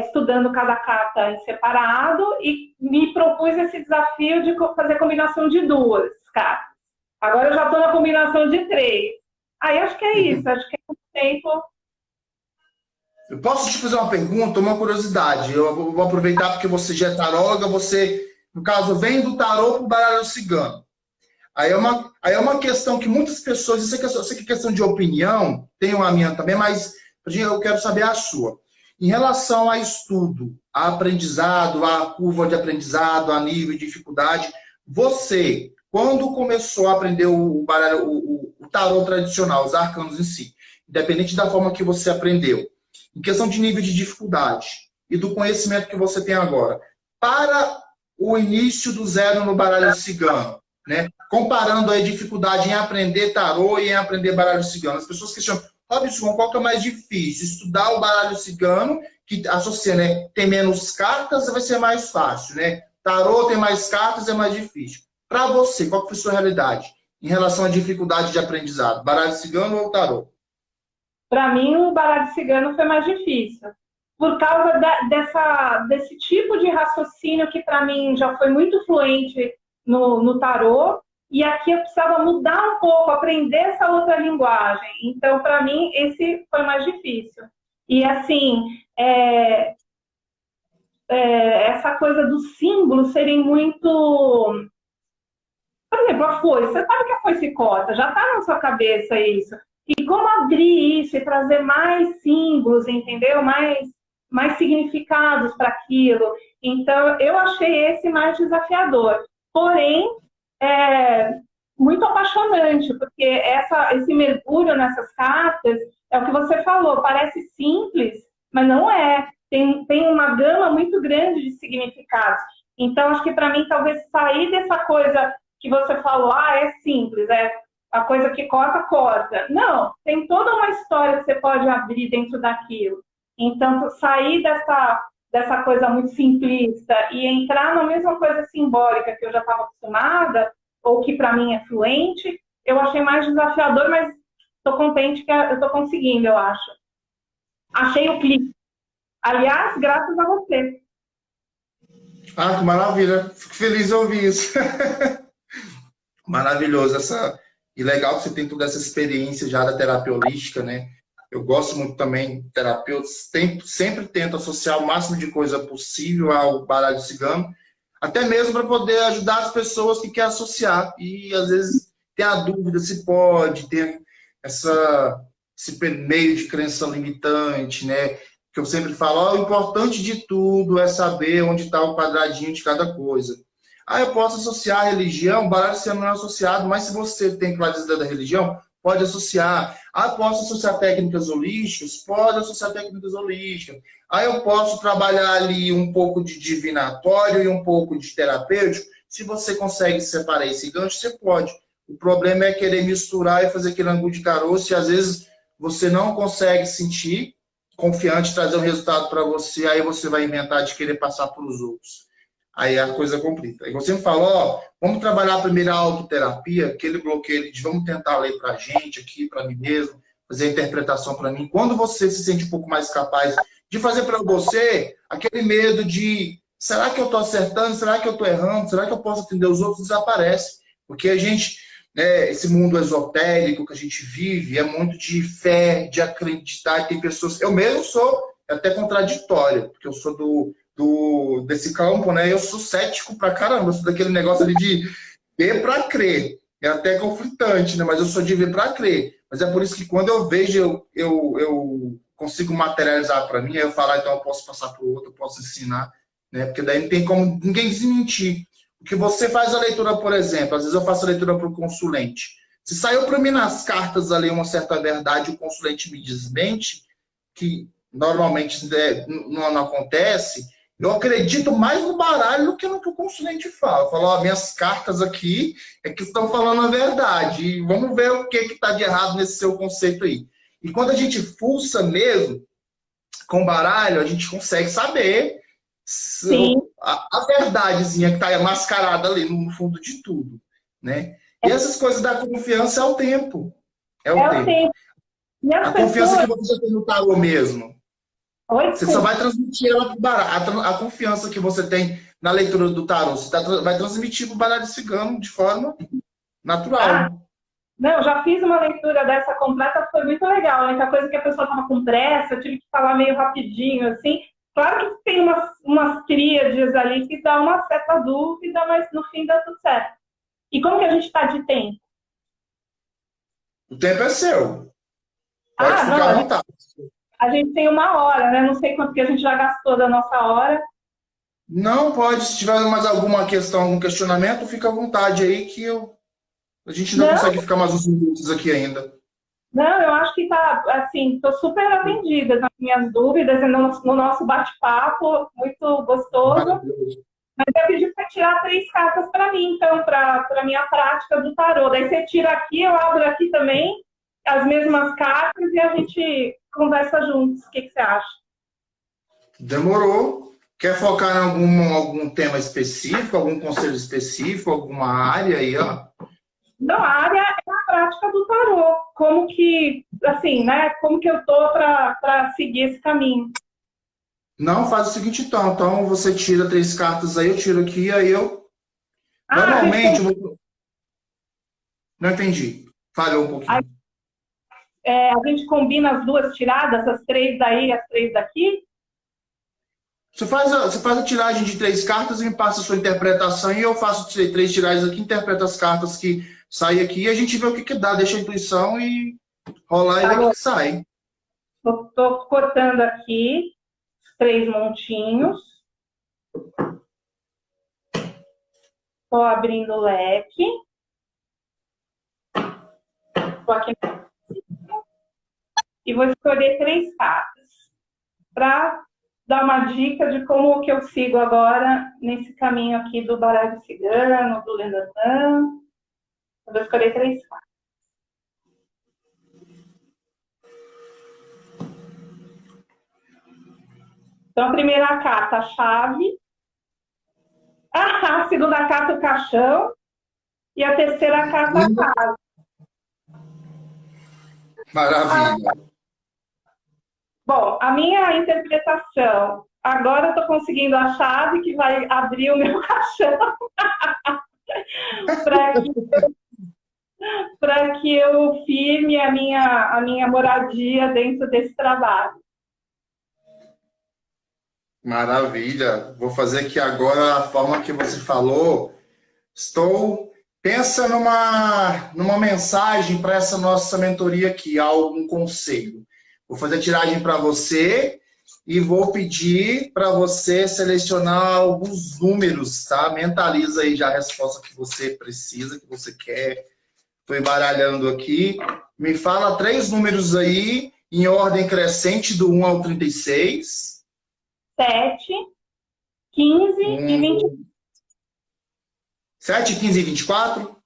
Speaker 2: estudando cada carta em separado e me propus esse desafio de fazer combinação de 2 cartas. Agora eu já estou na combinação de 3. Aí acho que é isso, acho que é um tempo.
Speaker 1: Eu posso te fazer uma pergunta, uma curiosidade? Eu vou aproveitar porque você já é taróloga, você, no caso, vem do tarô para o baralho cigano. Aí é uma questão que muitas pessoas, eu sei que é questão de opinião, tenho a minha também, mas eu quero saber a sua. Em relação a estudo, a aprendizado, a curva de aprendizado, a nível de dificuldade, você, quando começou a aprender o baralho, o tarô tradicional, os arcanos em si, independente da forma que você aprendeu, em questão de nível de dificuldade e do conhecimento que você tem agora, para o início do zero no baralho cigano, né? Comparando a dificuldade em aprender tarô e em aprender baralho cigano. As pessoas questionam, Robson, qual que é mais difícil? Estudar o baralho cigano, que associa, né? Tem menos cartas, vai ser mais fácil, né? Tarô tem mais cartas, é mais difícil. Para você, qual que foi a sua realidade em relação à dificuldade de aprendizado? Baralho cigano ou tarô?
Speaker 2: Para mim, o baralho cigano foi mais difícil. Por causa desse tipo de raciocínio que, para mim, já foi muito fluente no tarô, e aqui eu precisava mudar um pouco, aprender essa outra linguagem. Então, para mim, esse foi mais difícil. E, assim, essa coisa dos símbolos serem muito. Por exemplo, a foice. Você sabe que a foice corta, já está na sua cabeça isso. E como abrir isso e trazer mais símbolos, entendeu? Mais significados para aquilo. Então, eu achei esse mais desafiador. Porém, muito apaixonante, porque esse mergulho nessas cartas é o que você falou, parece simples, mas não é. Tem uma gama muito grande de significados. Então, acho que para mim, talvez sair dessa coisa que você falou, é simples, a coisa que corta, corta. Não, tem toda uma história que você pode abrir dentro daquilo. Então, sair dessa coisa muito simplista e entrar na mesma coisa simbólica que eu já estava acostumada, ou que para mim é fluente, eu achei mais desafiador, mas estou contente que eu estou conseguindo, eu acho. Achei o clique. Aliás, graças a você.
Speaker 1: Ah, que maravilha. Fico feliz de ouvir isso. Maravilhoso. E legal que você tem toda essa experiência já da terapia holística, né? Eu gosto muito também de terapeutas, sempre tento associar o máximo de coisa possível ao baralho cigano, até mesmo para poder ajudar as pessoas que querem associar. E às vezes tem a dúvida se pode, ter esse meio de crença limitante, né? Que eu sempre falo, o importante de tudo é saber onde está o quadradinho de cada coisa. Eu posso associar a religião, o baralho cigano não é associado, mas se você tem claridade da religião, pode associar. Posso associar técnicas holísticas? Pode associar técnicas holísticas. Eu posso trabalhar ali um pouco de divinatório e um pouco de terapêutico. Se você consegue separar esse gancho, você pode. O problema é querer misturar e fazer aquele angu de caroço, e às vezes você não consegue sentir confiante, trazer um resultado para você, aí você vai inventar de querer passar para os outros. Aí a coisa complica. E você me falou, vamos trabalhar primeiro a autoterapia, aquele bloqueio de vamos tentar ler para a gente aqui, para mim mesmo, fazer a interpretação para mim. Quando você se sente um pouco mais capaz de fazer para você, aquele medo de, será que eu estou acertando? Será que eu estou errando? Será que eu posso atender os outros? Desaparece. Porque a gente, esse mundo esotérico que a gente vive, é muito de fé, de acreditar. E tem pessoas, eu mesmo sou até contraditório, porque eu sou desse campo, né? Eu sou cético pra caramba, eu sou daquele negócio ali de ver pra crer. É até conflitante, né? Mas eu sou de ver pra crer. Mas é por isso que quando eu vejo, eu consigo materializar para mim, aí eu falo, então eu posso passar para o outro, eu posso ensinar, né? Porque daí não tem como ninguém desmentir. Porque você faz a leitura, por exemplo, às vezes eu faço a leitura para o consulente. Se saiu para mim nas cartas ali uma certa verdade, o consulente me desmente, que normalmente não acontece, eu acredito mais no baralho do que no que o consulente fala. Fala, minhas cartas aqui é que estão falando a verdade. E vamos ver o que está de errado nesse seu conceito aí. E quando a gente fuça mesmo, com baralho, a gente consegue saber a verdadezinha que está mascarada ali no fundo de tudo, né? E essas coisas da confiança é o tempo. É o tempo. A confiança que você tem no tarô mesmo. Você só vai transmitir ela para o baralho. A confiança que você tem na leitura do tarô, você vai transmitir para o baralho cigano de forma natural.
Speaker 2: Não, já fiz uma leitura dessa completa, foi muito legal. A única coisa que a pessoa estava com pressa, eu tive que falar meio rapidinho, assim. Claro que tem umas tríades ali que dá uma certa dúvida, mas no fim dá tudo certo. E como que a gente está de tempo?
Speaker 1: O tempo é seu. Pode ficar à vontade.
Speaker 2: A gente tem 1 hora, né? Não sei quanto que a gente já gastou da nossa hora.
Speaker 1: Não, pode. Se tiver mais alguma questão, algum questionamento, fica à vontade aí que a gente não consegue ficar mais uns minutos aqui ainda.
Speaker 2: Não, eu acho que tá, assim, tô super atendida nas minhas dúvidas e no nosso bate-papo, muito gostoso. Mas eu pedi para tirar 3 cartas para mim, então, para a minha prática do tarô. Daí você tira aqui, eu abro aqui também, as mesmas cartas e a gente conversa juntos. O que você acha?
Speaker 1: Demorou. Quer focar em algum tema específico, algum conselho específico, alguma área aí, ó?
Speaker 2: Não, a área é a prática do tarô. Como que, assim, né? Como que eu tô para seguir esse caminho?
Speaker 1: Não, faz o seguinte, então. Então, você tira 3 cartas aí, eu tiro aqui, aí eu... Normalmente... Não entendi. Falhou um pouquinho.
Speaker 2: A gente combina as 2 tiradas, as 3 daí e as 3 daqui?
Speaker 1: Você faz a tiragem de 3 cartas e me passa a sua interpretação e eu faço 3 tiragens aqui, interpreto as cartas que saem aqui e a gente vê o que dá, deixa a intuição e rolar e ver o que sai.
Speaker 2: Estou cortando aqui 3 montinhos. Estou abrindo o leque. Estou aqui e vou escolher 3 cartas para dar uma dica de como que eu sigo agora nesse caminho aqui do baralho cigano, do Lenormand. Eu vou escolher 3 cartas. Então, a primeira carta, a chave. A segunda carta, o caixão. E a terceira carta, a casa.
Speaker 1: Maravilha.
Speaker 2: Bom, a minha interpretação. Agora eu estou conseguindo a chave que vai abrir o meu caixão. para que eu firme a minha moradia dentro desse trabalho.
Speaker 1: Maravilha. Vou fazer aqui agora a forma que você falou. Pensa numa mensagem para essa nossa mentoria aqui, algum conselho. Vou fazer a tiragem para você e vou pedir para você selecionar alguns números, tá? Mentaliza aí já a resposta que você precisa, que você quer. Estou embaralhando aqui. Me fala 3 números aí, em ordem crescente, do 1 ao 36.
Speaker 2: 7, 15 e 20.
Speaker 1: 7, 15 e 24?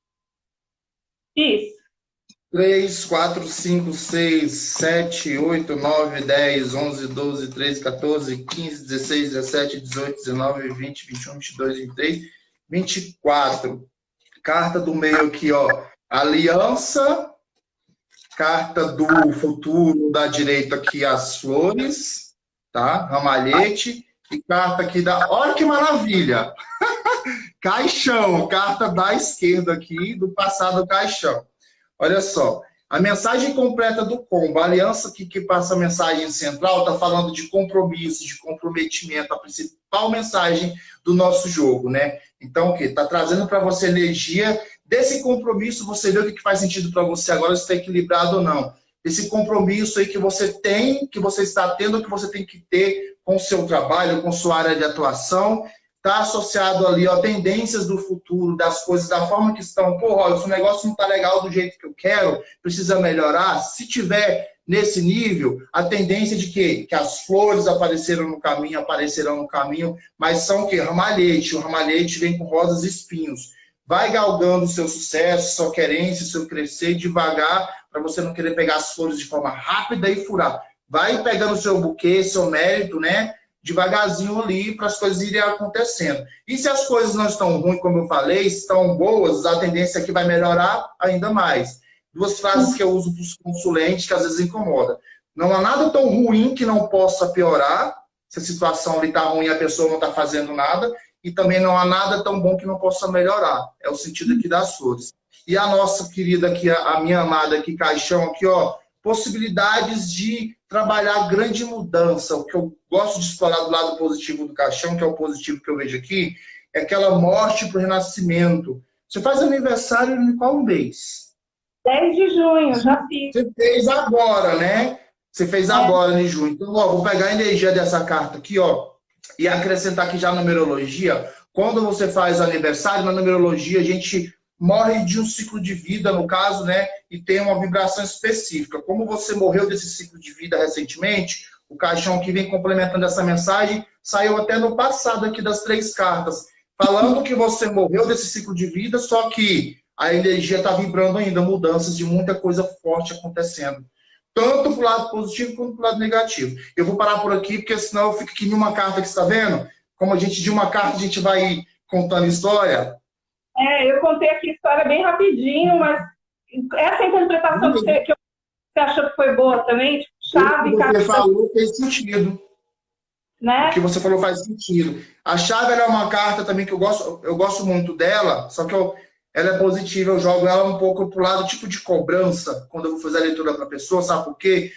Speaker 2: Isso.
Speaker 1: 3, 4, 5, 6, 7, 8, 9, 10, 11, 12, 13, 14, 15, 16, 17, 18, 19, 20, 21, 22, 23, 24. Carta do meio aqui, ó. Aliança. Carta do futuro da direita aqui, as flores. Tá? Ramalhete. E carta aqui da... Olha que maravilha! Caixão. Carta da esquerda aqui, do passado caixão. Olha só, a mensagem completa do combo, a aliança que passa a mensagem central, está falando de compromisso, de comprometimento, a principal mensagem do nosso jogo, né? Então, o quê? Está trazendo para você energia desse compromisso, você vê o que faz sentido para você agora, se está equilibrado ou não. Esse compromisso aí que você tem, que você está tendo, que você tem que ter com o seu trabalho, com sua área de atuação, está associado ali, ó, tendências do futuro, das coisas, da forma que estão. Pô, ó, esse negócio não está legal do jeito que eu quero, precisa melhorar. Se tiver nesse nível, a tendência de quê? Que as flores aparecerão no caminho, mas são o quê? Ramalhete. O ramalhete vem com rosas e espinhos. Vai galgando o seu sucesso, sua querência, seu crescer devagar, para você não querer pegar as flores de forma rápida e furar. vai pegando seu buquê, seu mérito, né? Devagarzinho ali para as coisas irem acontecendo. E se as coisas não estão ruins, como eu falei, estão boas, a tendência é que vai melhorar ainda mais. Duas frases que eu uso para os consulentes que às vezes incomoda. Não há nada tão ruim que não possa piorar, se a situação ali está ruim e a pessoa não está fazendo nada, e também não há nada tão bom que não possa melhorar. É o sentido aqui das flores. E a nossa querida aqui, a minha amada aqui, Caixão, aqui, ó, possibilidades de trabalhar grande mudança. O que eu gosto de explorar do lado positivo do Caixão, que é o positivo que eu vejo aqui, é aquela morte para o renascimento. Você faz aniversário em qual mês?
Speaker 2: 10 de junho, já fiz.
Speaker 1: Você fez agora, né? Você fez agora em junho. Então, ó, vou pegar a energia dessa carta aqui, ó, e acrescentar aqui já na numerologia. Quando você faz aniversário, na numerologia, a gente morre de um ciclo de vida, no caso, né? E tem uma vibração específica. Como você morreu desse ciclo de vida recentemente, o Caixão aqui vem complementando essa mensagem, saiu até no passado aqui das 3 cartas, falando que você morreu desse ciclo de vida, só que a energia está vibrando ainda, mudanças de muita coisa forte acontecendo. Tanto para o lado positivo quanto para o lado negativo. Eu vou parar por aqui, porque senão eu fico aqui em uma carta que você está vendo. Como a gente, de uma carta, a gente vai contando história.
Speaker 2: Eu contei aqui a história bem rapidinho, mas essa interpretação que você achou que foi boa também, tipo, chave...
Speaker 1: O que você falou fez sentido.
Speaker 2: Né?
Speaker 1: O que você falou faz sentido. A chave é uma carta também que eu gosto muito dela, só que ela é positiva, eu jogo ela um pouco pro lado tipo de cobrança, quando eu vou fazer a leitura para a pessoa, sabe por quê?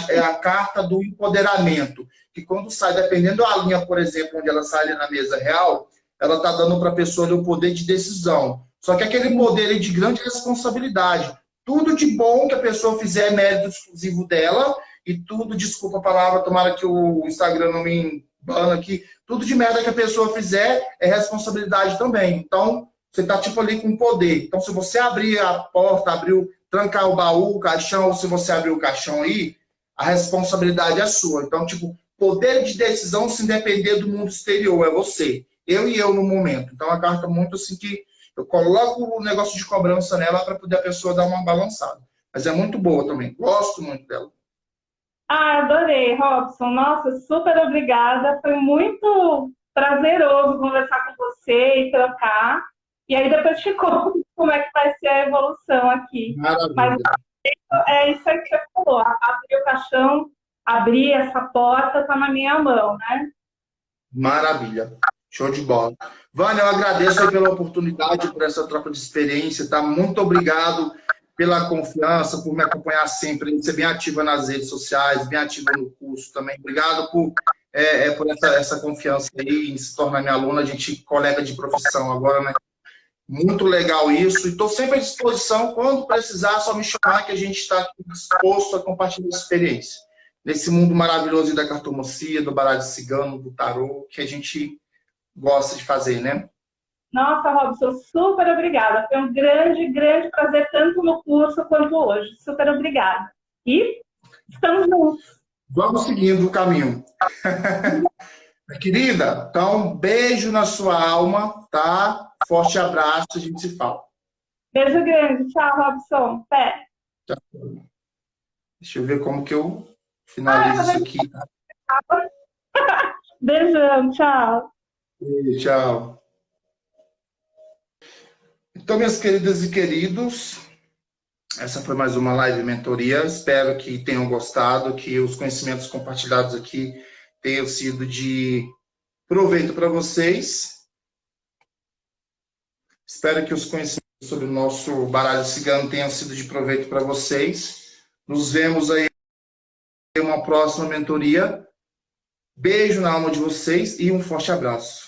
Speaker 1: É a carta do empoderamento, que quando sai, dependendo da linha, por exemplo, onde ela sai ali na mesa real, ela está dando para a pessoa o poder de decisão. Só que aquele poder é de grande responsabilidade. Tudo de bom que a pessoa fizer é mérito exclusivo dela, e tudo, desculpa a palavra, tomara que o Instagram não me bana aqui, tudo de merda que a pessoa fizer é responsabilidade também. Então, você está tipo ali com poder. Então, se você abrir a porta, trancar o baú, o caixão, ou se você abrir o caixão aí, a responsabilidade é sua. Então, tipo, poder de decisão sem depender do mundo exterior, é você. Eu e eu no momento. Então, a carta muito assim que eu coloco o negócio de cobrança nela para poder a pessoa dar uma balançada. Mas é muito boa também. Gosto muito dela.
Speaker 2: Adorei, Robson. Nossa, super obrigada. Foi muito prazeroso conversar com você e trocar. E aí depois te conto como é que vai ser a evolução aqui.
Speaker 1: Maravilha.
Speaker 2: Mas é isso aí que você falou. Abrir o caixão, abrir essa porta, está na minha mão, né?
Speaker 1: Maravilha. Show de bola. Vânia, eu agradeço aí pela oportunidade, por essa troca de experiência, tá? Muito obrigado pela confiança, por me acompanhar sempre, ser bem ativa nas redes sociais, bem ativa no curso também. Obrigado por essa confiança aí em se tornar minha aluna, a gente colega de profissão agora, né? Muito legal isso. E estou sempre à disposição, quando precisar, só me chamar que a gente está disposto a compartilhar essa experiência. Nesse mundo maravilhoso da cartomancia, do baralho cigano, do tarô, que a gente gosta de fazer, né?
Speaker 2: Nossa, Robson, super obrigada. Foi um grande, grande prazer, tanto no curso quanto hoje. Super obrigada. E estamos juntos.
Speaker 1: Vamos seguindo o caminho. Querida, então, um beijo na sua alma, tá? Forte abraço, a gente se fala.
Speaker 2: Beijo grande. Tchau, Robson. Até.
Speaker 1: Tchau. Deixa eu ver como que eu finalizo isso aqui.
Speaker 2: Beijão, tchau.
Speaker 1: Beijo, tchau. Então, minhas queridas e queridos, essa foi mais uma live mentoria. Espero que tenham gostado, que os conhecimentos compartilhados aqui tenham sido de proveito para vocês. Espero que os conhecimentos sobre o nosso baralho cigano tenham sido de proveito para vocês. Nos vemos aí em uma próxima mentoria. Beijo na alma de vocês e um forte abraço.